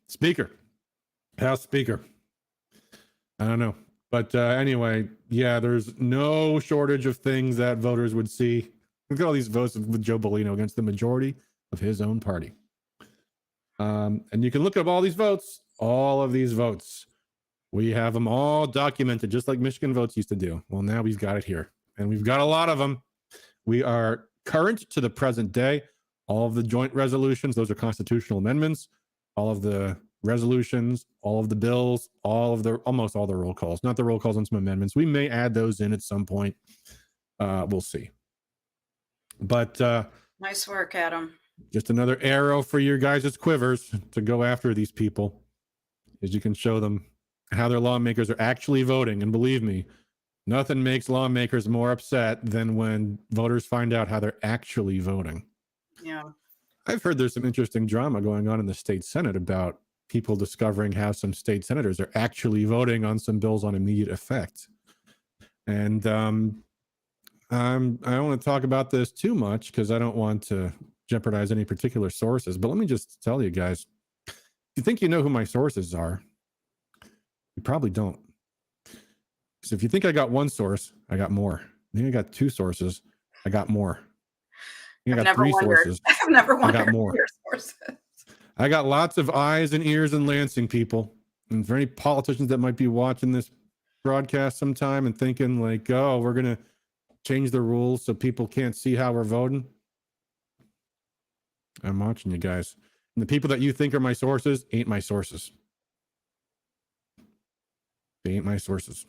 Speaker, House Speaker. I don't know, but anyway, yeah, there's no shortage of things that voters would see. Look at all these votes with Joe Bellino against the majority of his own party. And you can look up all these votes, all of these votes. We have them all documented, just like Michigan Votes used to do. Well, now we've got it here, and we've got a lot of them. We are current to the present day. All of the joint resolutions, those are constitutional amendments. All of the resolutions, all of the bills, almost all the roll calls, not the roll calls on some amendments. We may add those in at some point. We'll see. But nice work, Adam. Just another arrow for your guys' quivers to go after these people, as you can show them how their lawmakers are actually voting. And believe me, nothing makes lawmakers more upset than when voters find out how they're actually voting. Yeah. I've heard there's some interesting drama going on in the state Senate about people discovering how some state senators are actually voting on some bills on immediate effect. And I don't want to talk about this too much because I don't want to jeopardize any particular sources. But let me just tell you guys, if you think you know who my sources are, you probably don't. Because if you think I got one source, I got more. I think I got two sources, I got more. I got three sources. I've never wondered. I got more. Your sources. I got lots of eyes and ears in Lansing, people. And for any politicians that might be watching this broadcast sometime and thinking like, oh, we're going to change the rules so people can't see how we're voting. I'm watching you guys. And the people that you think are my sources ain't my sources. They ain't my sources.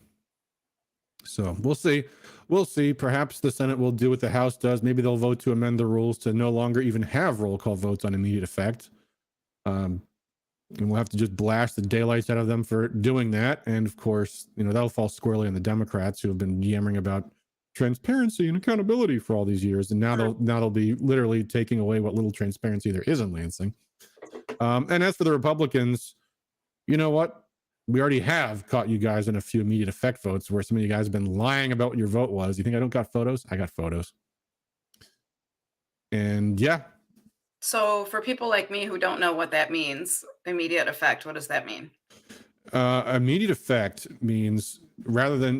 So we'll see. We'll see. Perhaps the Senate will do what the House does. Maybe they'll vote to amend the rules to no longer even have roll call votes on immediate effect. And we'll have to just blast the daylights out of them for doing that. And of course, that'll fall squarely on the Democrats who have been yammering about transparency and accountability for all these years. And now they'll be literally taking away what little transparency there is in Lansing. And as for the Republicans, you know what? We already have caught you guys in a few immediate effect votes where some of you guys have been lying about what your vote was. You think I don't got photos? I got photos. And yeah. So for people like me who don't know what that means, immediate effect, what does that mean? Immediate effect means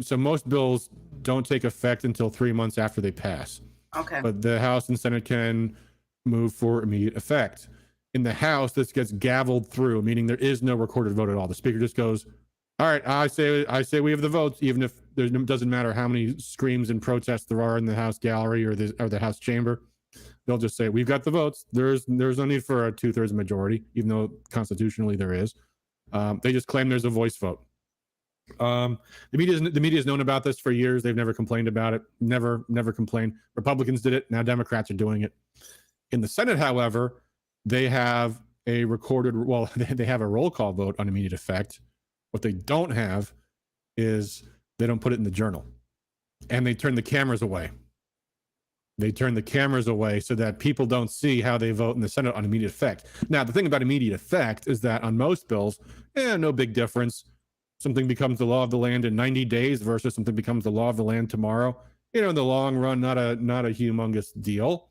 so most bills don't take effect until 3 months after they pass. Okay. But the House and Senate can move for immediate effect. In the House, this gets gavelled through, meaning there is no recorded vote at all. The Speaker just goes, all right, I say we have the votes, even if it doesn't matter how many screams and protests there are in the House gallery or the House chamber. They'll just say, we've got the votes. There's no need for a 2/3 majority, even though constitutionally there is. They just claim there's a voice vote. The media has known about this for years. They've never complained about it. Never complained. Republicans did it. Now Democrats are doing it. In the Senate, however, they have they have a roll call vote on immediate effect. What they don't have is they don't put it in the journal. And they turn the cameras away. They turn the cameras away so that people don't see how they vote in the Senate on immediate effect. Now, the thing about immediate effect is that on most bills, no big difference. Something becomes the law of the land in 90 days versus something becomes the law of the land tomorrow. In the long run, not a humongous deal,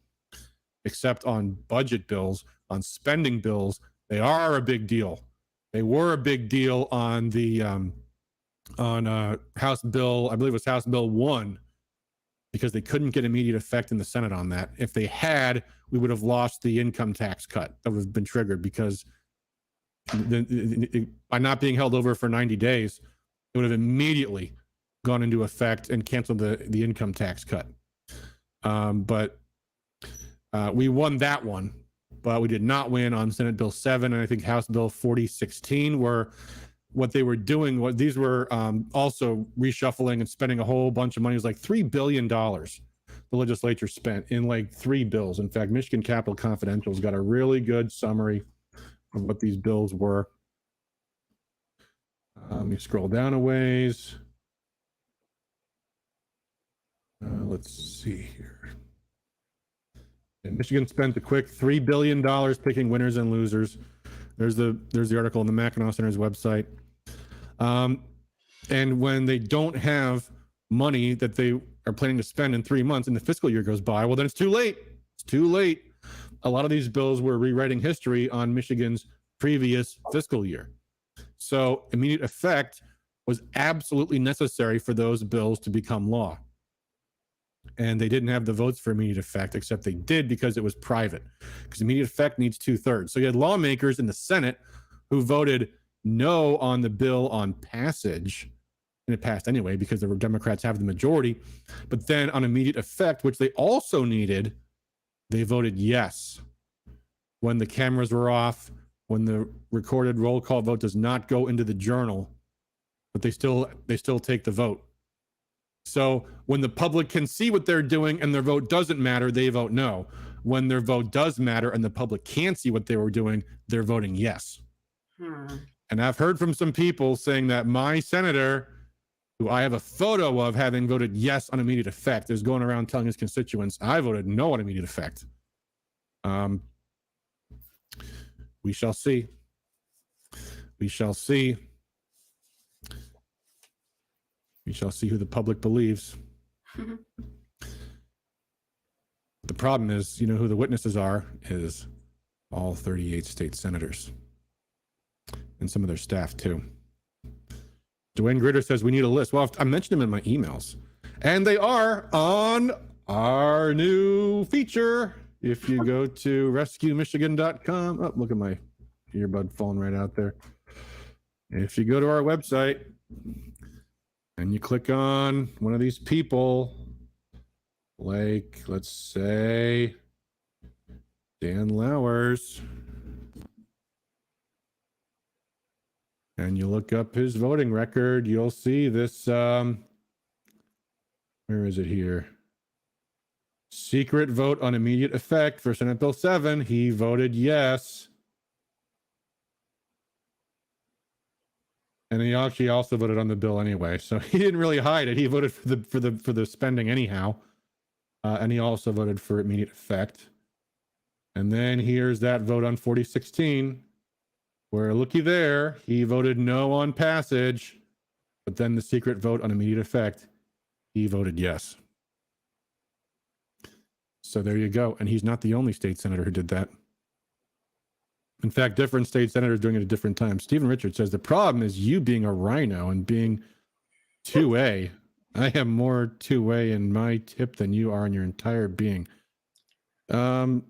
except on budget bills, on spending bills, they are a big deal. They were a big deal on the House Bill, I believe it was House Bill 1, because they couldn't get immediate effect in the Senate on that. If they had, we would have lost the income tax cut that would have been triggered, because by not being held over for 90 days, it would have immediately gone into effect and canceled the income tax cut. But we won that one, but we did not win on Senate Bill 7, and I think House Bill 4016, where what they were doing was these were also reshuffling and spending a whole bunch of money. It was like $3 billion the legislature spent in like 3 bills. In fact, Michigan Capital Confidential's got a really good summary of what these bills were. Let me scroll down a ways. Let's see here. And Michigan spent a quick $3 billion picking winners and losers. There's the article on the Mackinac Center's website. And when they don't have money that they are planning to spend in 3 months and the fiscal year goes by, well, then it's too late. It's too late. A lot of these bills were rewriting history on Michigan's previous fiscal year. So immediate effect was absolutely necessary for those bills to become law. And they didn't have the votes for immediate effect, except they did because it was private, because immediate effect needs 2/3. So you had lawmakers in the Senate who voted no on the bill on passage, and it passed anyway because the Democrats have the majority. But then on immediate effect, which they also needed, they voted yes. When the cameras were off, when the recorded roll call vote does not go into the journal, but they still take the vote. So when the public can see what they're doing and their vote doesn't matter, they vote no. When their vote does matter and the public can't see what they were doing, they're voting yes. And I've heard from some people saying that my senator, who I have a photo of having voted yes on immediate effect, is going around telling his constituents, I voted no on immediate effect. We shall see. We shall see. We shall see who the public believes. The problem is, who the witnesses are, is all 38 state senators and some of their staff too. Dwayne Gritter says we need a list. Well, I mentioned them in my emails, and they are on our new feature. If you go to rescuemichigan.com, oh, look at my earbud falling right out there. If you go to our website and you click on one of these people, like, let's say, Dan Lowers, and you look up his voting record, you'll see this, where is it here? Secret vote on immediate effect for Senate Bill 7. He voted yes. And he actually also voted on the bill anyway, so he didn't really hide it. He voted for the spending anyhow, and he also voted for immediate effect. And then here's that vote on 4016, where looky there, he voted no on passage, but then the secret vote on immediate effect, he voted yes. So there you go, and he's not the only state senator who did that. In fact, different state senators doing it at different times. Stephen Richards says the problem is you being a rhino and being 2A. I am more 2A in my tip than you are in your entire being. I'm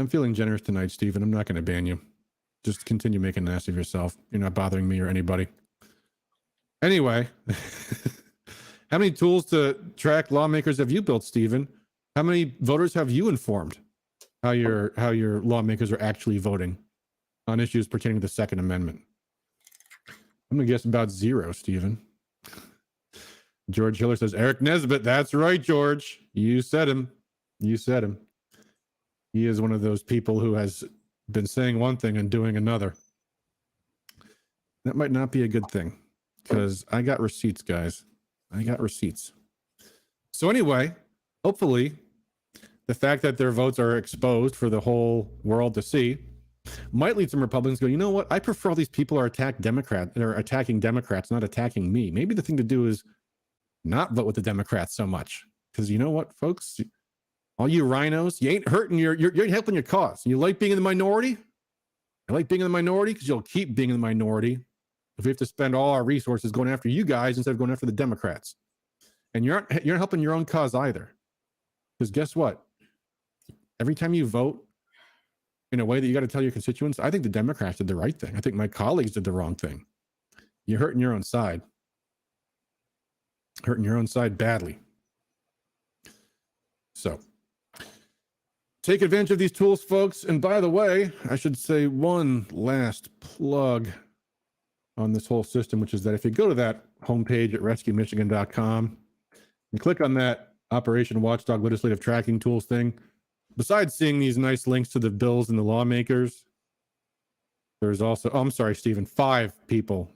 feeling generous tonight, Stephen. I'm not going to ban you. Just continue making an ass of yourself. You're not bothering me or anybody. Anyway, how many tools to track lawmakers have you built, Stephen? How many voters have you informed how your lawmakers are actually voting on issues pertaining to the Second Amendment? I'm gonna guess about 0, Stephen. George Hiller says, Eric Nesbitt. That's right, George. You said him. You said him. He is one of those people who has been saying one thing and doing another. That might not be a good thing, because I got receipts, guys. I got receipts. So anyway, hopefully the fact that their votes are exposed for the whole world to see might lead some Republicans to go, you know what? I prefer all these people are attacking Democrats, not attacking me. Maybe the thing to do is not vote with the Democrats so much. Because you know what, folks? All you rhinos, you ain't hurting you ain't helping your cause. You like being in the minority? I like being in the minority because you'll keep being in the minority if we have to spend all our resources going after you guys instead of going after the Democrats. And you're not helping your own cause either. Because guess what? Every time you vote in a way that you got to tell your constituents, I think the Democrats did the right thing. I think my colleagues did the wrong thing. You're hurting your own side. Hurting your own side badly. So take advantage of these tools, folks. And by the way, I should say one last plug on this whole system, which is that if you go to that homepage at rescuemichigan.com and click on that Operation Watchdog Legislative Tracking Tools thing, besides seeing these nice links to the bills and the lawmakers, there's also, I'm sorry, Stephen, 5 people,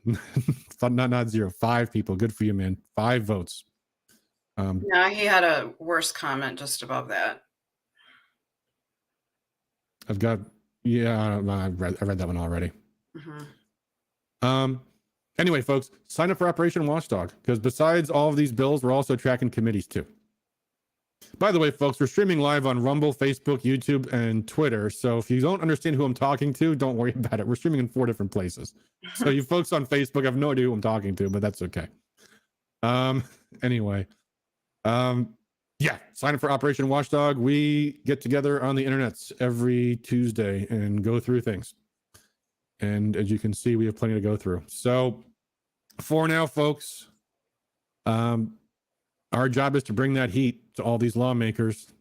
not 0, 5 people. Good for you, man. 5 votes. Yeah, he had a worse comment just above that. I read that one already. Mm-hmm. Anyway, folks, sign up for Operation Watchdog because besides all of these bills, we're also tracking committees too. By the way, folks, we're streaming live on Rumble, Facebook, YouTube, and Twitter. So if you don't understand who I'm talking to, don't worry about it. We're streaming in 4 different places. So you folks on Facebook have no idea who I'm talking to, but that's okay. Anyway, yeah, sign up for Operation Watchdog. We get together on the internets every Tuesday and go through things. And as you can see, we have plenty to go through. So for now, folks, our job is to bring that heat to all these lawmakers.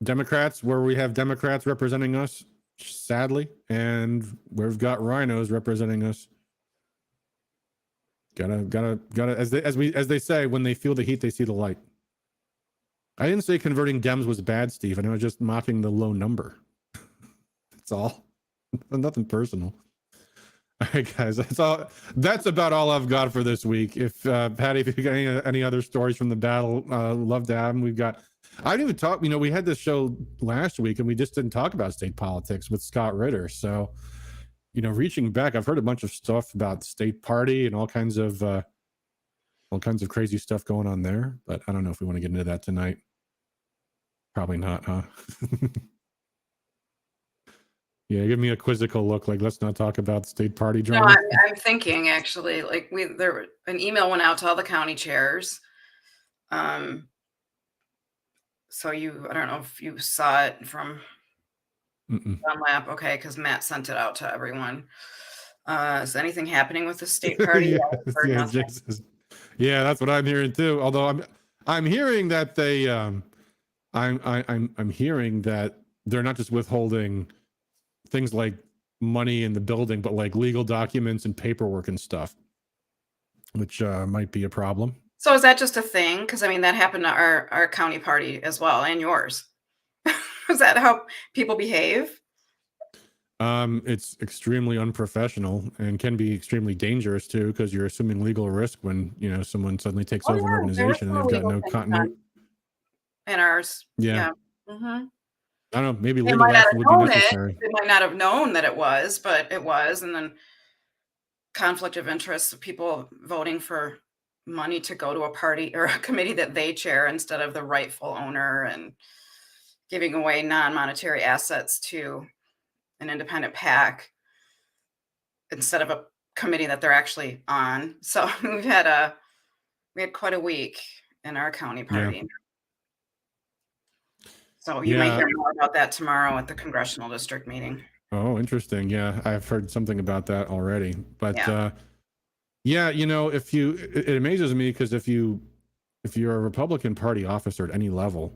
Democrats, where we have Democrats representing us, sadly, and we've got rhinos representing us. Gotta, as they say, when they feel the heat, they see the light. I didn't say converting Dems was bad, Stephen. I was just mocking the low number. That's all. Nothing personal. All right, guys. That's about all I've got for this week. If Patty, if you got any other stories from the battle, love to have them. I didn't even talk. We had this show last week, and we just didn't talk about state politics with Scott Ritter. So, reaching back, I've heard a bunch of stuff about the state party and all kinds of crazy stuff going on there. But I don't know if we want to get into that tonight. Probably not, huh? Yeah, give me a quizzical look. Like, let's not talk about the state party drama. No, I'm thinking actually, like an email went out to all the county chairs. So I don't know if you saw it from Dunlap. Okay, because Matt sent it out to everyone. Is anything happening with the state party? Yeah, that's what I'm hearing too. Although I'm hearing that they I'm hearing that they're not just withholding things like money in the building, but like legal documents and paperwork and stuff, which might be a problem. So is that just a thing? Because that happened to our county party as well, and yours. Is that how people behave? It's extremely unprofessional and can be extremely dangerous too, because you're assuming legal risk when someone suddenly takes over an organization and they've got no continuity. And ours, yeah. Mm-hmm. I don't know. Maybe they legal might action would be necessary. They might not have known that it was, but it was, and then conflict of interest of people voting for money to go to a party or a committee that they chair instead of the rightful owner, and giving away non-monetary assets to an independent PAC instead of a committee that they're actually on. So we had quite a week in our county party. Yeah. So you might hear more about that tomorrow at the congressional district meeting. Oh, interesting. Yeah, I've heard something about that already. But it amazes me because if you're a Republican Party officer at any level,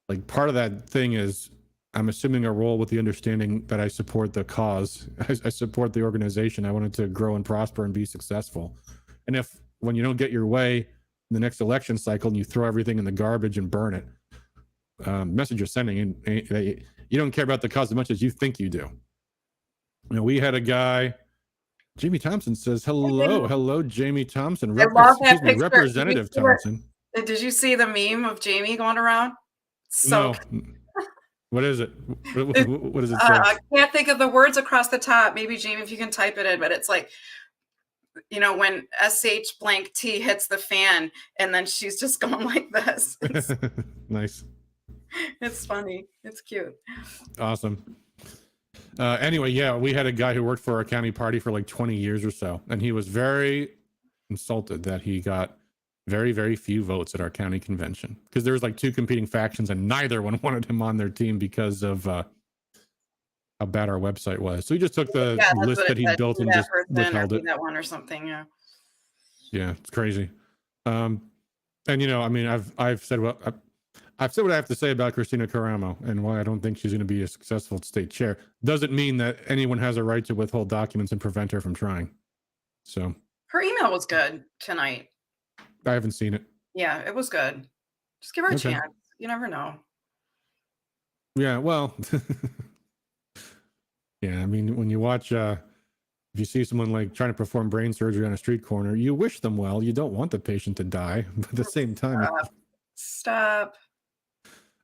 like part of that thing is I'm assuming a role with the understanding that I support the cause. I support the organization. I want it to grow and prosper and be successful. And if when you don't get your way in the next election cycle and you throw everything in the garbage and burn it, message you're sending in, you don't care about the cause as much as you think you do. We had a guy, Jamie Thompson says, hello, Jamie Thompson. I love that picture. Representative Thompson. Did you see the meme of Jamie going around? So No. What is it? What does it say? I can't think of the words across the top. Maybe Jamie, if you can type it in, but it's like, when SH blank T hits the fan and then she's just going like this. Nice. It's funny. It's cute. Awesome. Anyway, yeah, we had a guy who worked for our county party for like 20 years or so, and he was very insulted that he got very, very few votes at our county convention because there was like two competing factions and neither one wanted him on their team because of how bad our website was. So he just took the list that he built and just withheld it. That one or something, yeah. Yeah, it's crazy. And I mean, I've said what I have to say about Christina Caramo and why I don't think she's going to be a successful state chair. Doesn't mean that anyone has a right to withhold documents and prevent her from trying. So her email was good tonight. I haven't seen it. Yeah, it was good. Just give her a chance. You never know. Yeah, well, yeah, I mean, when you watch, if you see someone like trying to perform brain surgery on a street corner, you wish them well. You don't want the patient to die, but at the same time. Stop.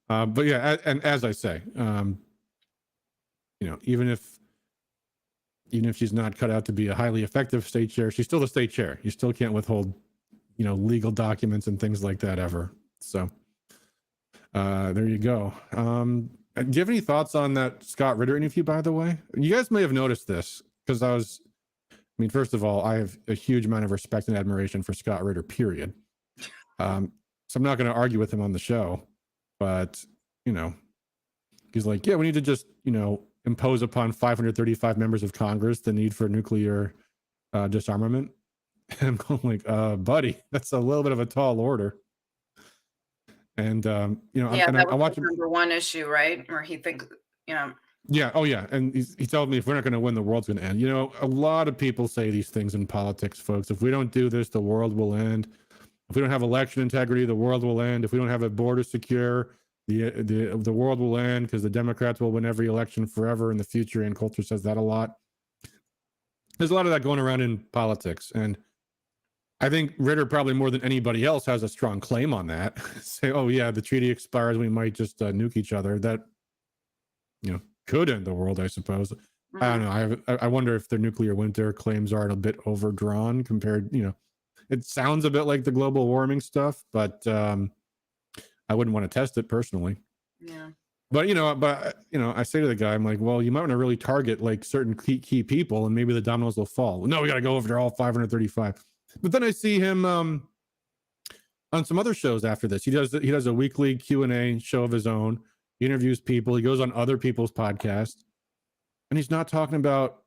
But yeah, and as I say, even if she's not cut out to be a highly effective state chair, she's still the state chair. You still can't withhold, legal documents and things like that ever. So there you go. Do you have any thoughts on that Scott Ritter interview, by the way? You guys may have noticed this because first of all, I have a huge amount of respect and admiration for Scott Ritter, period. So I'm not going to argue with him on the show, but, he's like, yeah, we need to just, impose upon 535 members of Congress the need for nuclear disarmament. And I'm going like, buddy, that's a little bit of a tall order. And, that was watch the number one issue, right? Where he thinks, Yeah. Oh, yeah. And he told me if we're not going to win, the world's going to end. A lot of people say these things in politics, folks. If we don't do this, the world will end. If we don't have election integrity, the world will end. If we don't have a border secure, the world will end because the Democrats will win every election forever in the future. And Coulter says that a lot. There's a lot of that going around in politics. And I think Ritter probably more than anybody else has a strong claim on that. Say, oh, yeah, the treaty expires. We might just nuke each other. That, could end the world, I suppose. Mm-hmm. I don't know. I wonder if their nuclear winter claims are a bit overdrawn compared, it sounds a bit like the global warming stuff, but I wouldn't want to test it personally. Yeah. But, I say to the guy, I'm like, well, you might want to really target like certain key people and maybe the dominoes will fall. No, we got to go over to all 535. But then I see him on some other shows after this. He does a weekly Q&A show of his own. He interviews people. He goes on other people's podcasts. And he's not talking about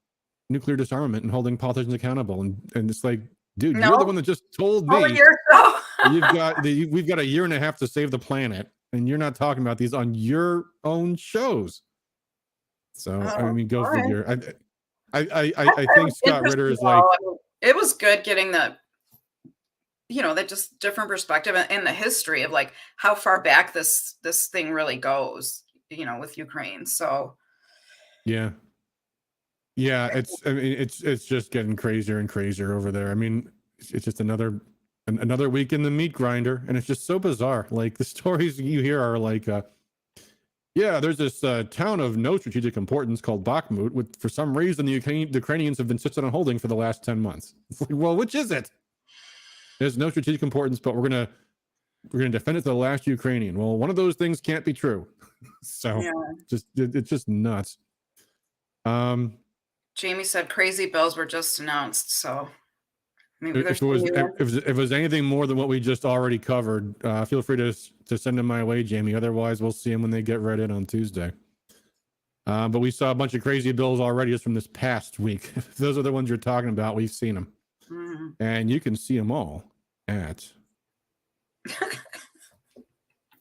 nuclear disarmament and holding politicians accountable. And it's like, dude, you're the one that just told me we've got a year and a half to save the planet. And you're not talking about these on your own shows. So, go figure. I think Scott Ritter is like... It was good getting that just different perspective and the history of like how far back this thing really goes, with Ukraine. So yeah, it's just getting crazier and crazier over there. I mean, it's just another week in the meat grinder, and it's just so bizarre. Like the stories you hear are like, there's this town of no strategic importance called Bakhmut, for some reason the Ukrainians have insisted on holding for the last 10 months. It's like, well, which is it? There's no strategic importance, but we're gonna defend it to the last Ukrainian. Well, one of those things can't be true. So it's just nuts. Jamie said crazy bills were just announced, so maybe if it was anything more than what we just already covered, feel free to send them my way, Jamie. Otherwise, we'll see them when they get read in on Tuesday. But we saw a bunch of crazy bills already just from this past week. If those are the ones you're talking about, we've seen them. Mm-hmm. And you can see them all at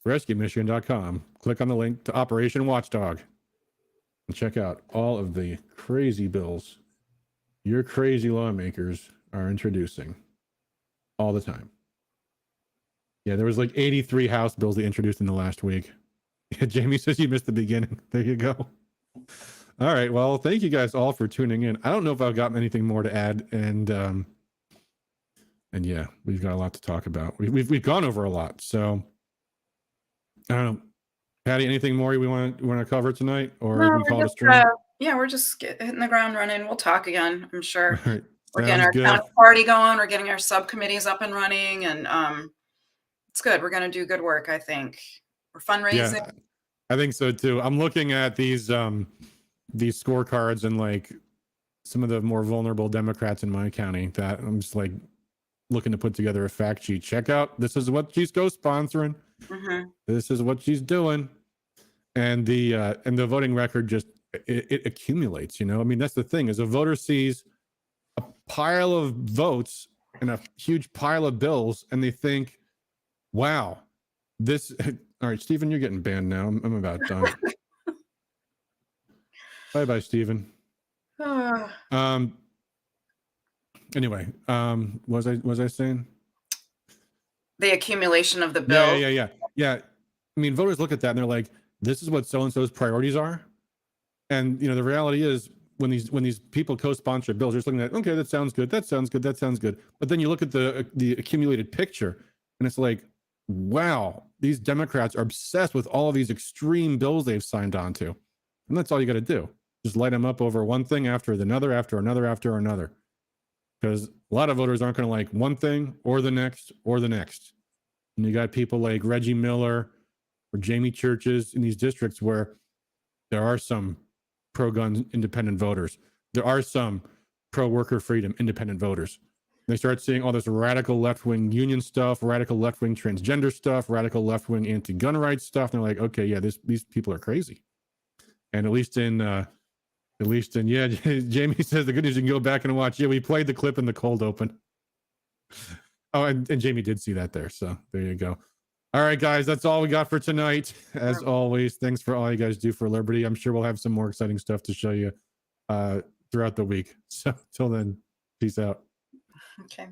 rescuemichigan.com. Click on the link to Operation Watchdog and check out all of the crazy bills your crazy lawmakers are introducing all the time. Yeah, there was like 83 House bills they introduced in the last week. Yeah, Jamie says you missed the beginning. There you go. All right. Well, thank you guys all for tuning in. I don't know if I've got anything more to add, and And yeah, we've got a lot to talk about. We've gone over a lot. So I don't know. Patty, anything more we want to cover tonight, or No, we we're call it a just, stream? yeah, we're just hitting the ground running. We'll talk again, I'm sure. All right, We're getting sounds our good. county party going. We're getting our subcommittees up and running, and it's good. We're going to do good work, I think. We're fundraising. Yeah, I think so too. I'm looking at these scorecards and like some of the more vulnerable Democrats in my county that I'm just like looking to put together a fact sheet. Check out, this is what she's co-sponsoring. Mhm. This is what she's doing. And the voting record just it accumulates, you know. I mean, that's the thing, is a voter sees a pile of votes and a huge pile of bills, and they think, wow, this all right, Stephen, you're getting banned now. I'm about done. Bye, Stephen. Anyway, was I saying the accumulation of the bill? Yeah. I mean, voters look at that and they're like, this is what so-and-so's priorities are. And you know, the reality is when these people co-sponsor bills, they're just looking at, okay, that sounds good. But then you look at the accumulated picture and it's like, wow, these Democrats are obsessed with all of these extreme bills they've signed on to. And that's all you got to do. Just light them up over one thing after another, after another. Because a lot of voters aren't going to like one thing or the next or the next. And you got people like Reggie Miller or Jamie Churches in these districts where there are some pro-gun independent voters. There are some pro-worker freedom independent voters. They start seeing all this radical left-wing union stuff, radical left-wing transgender stuff, radical left-wing anti-gun rights stuff. And they're like, okay, yeah, these people are crazy. And at least in yeah, Jamie says the good news, you can go back and watch. Yeah, we played the clip in the cold open. Oh, and Jamie did see that there. So there you go. All right, guys, that's all we got for tonight. As always, thanks for all you guys do for Liberty. I'm sure we'll have some more exciting stuff to show you throughout the week. So till then, peace out. Okay.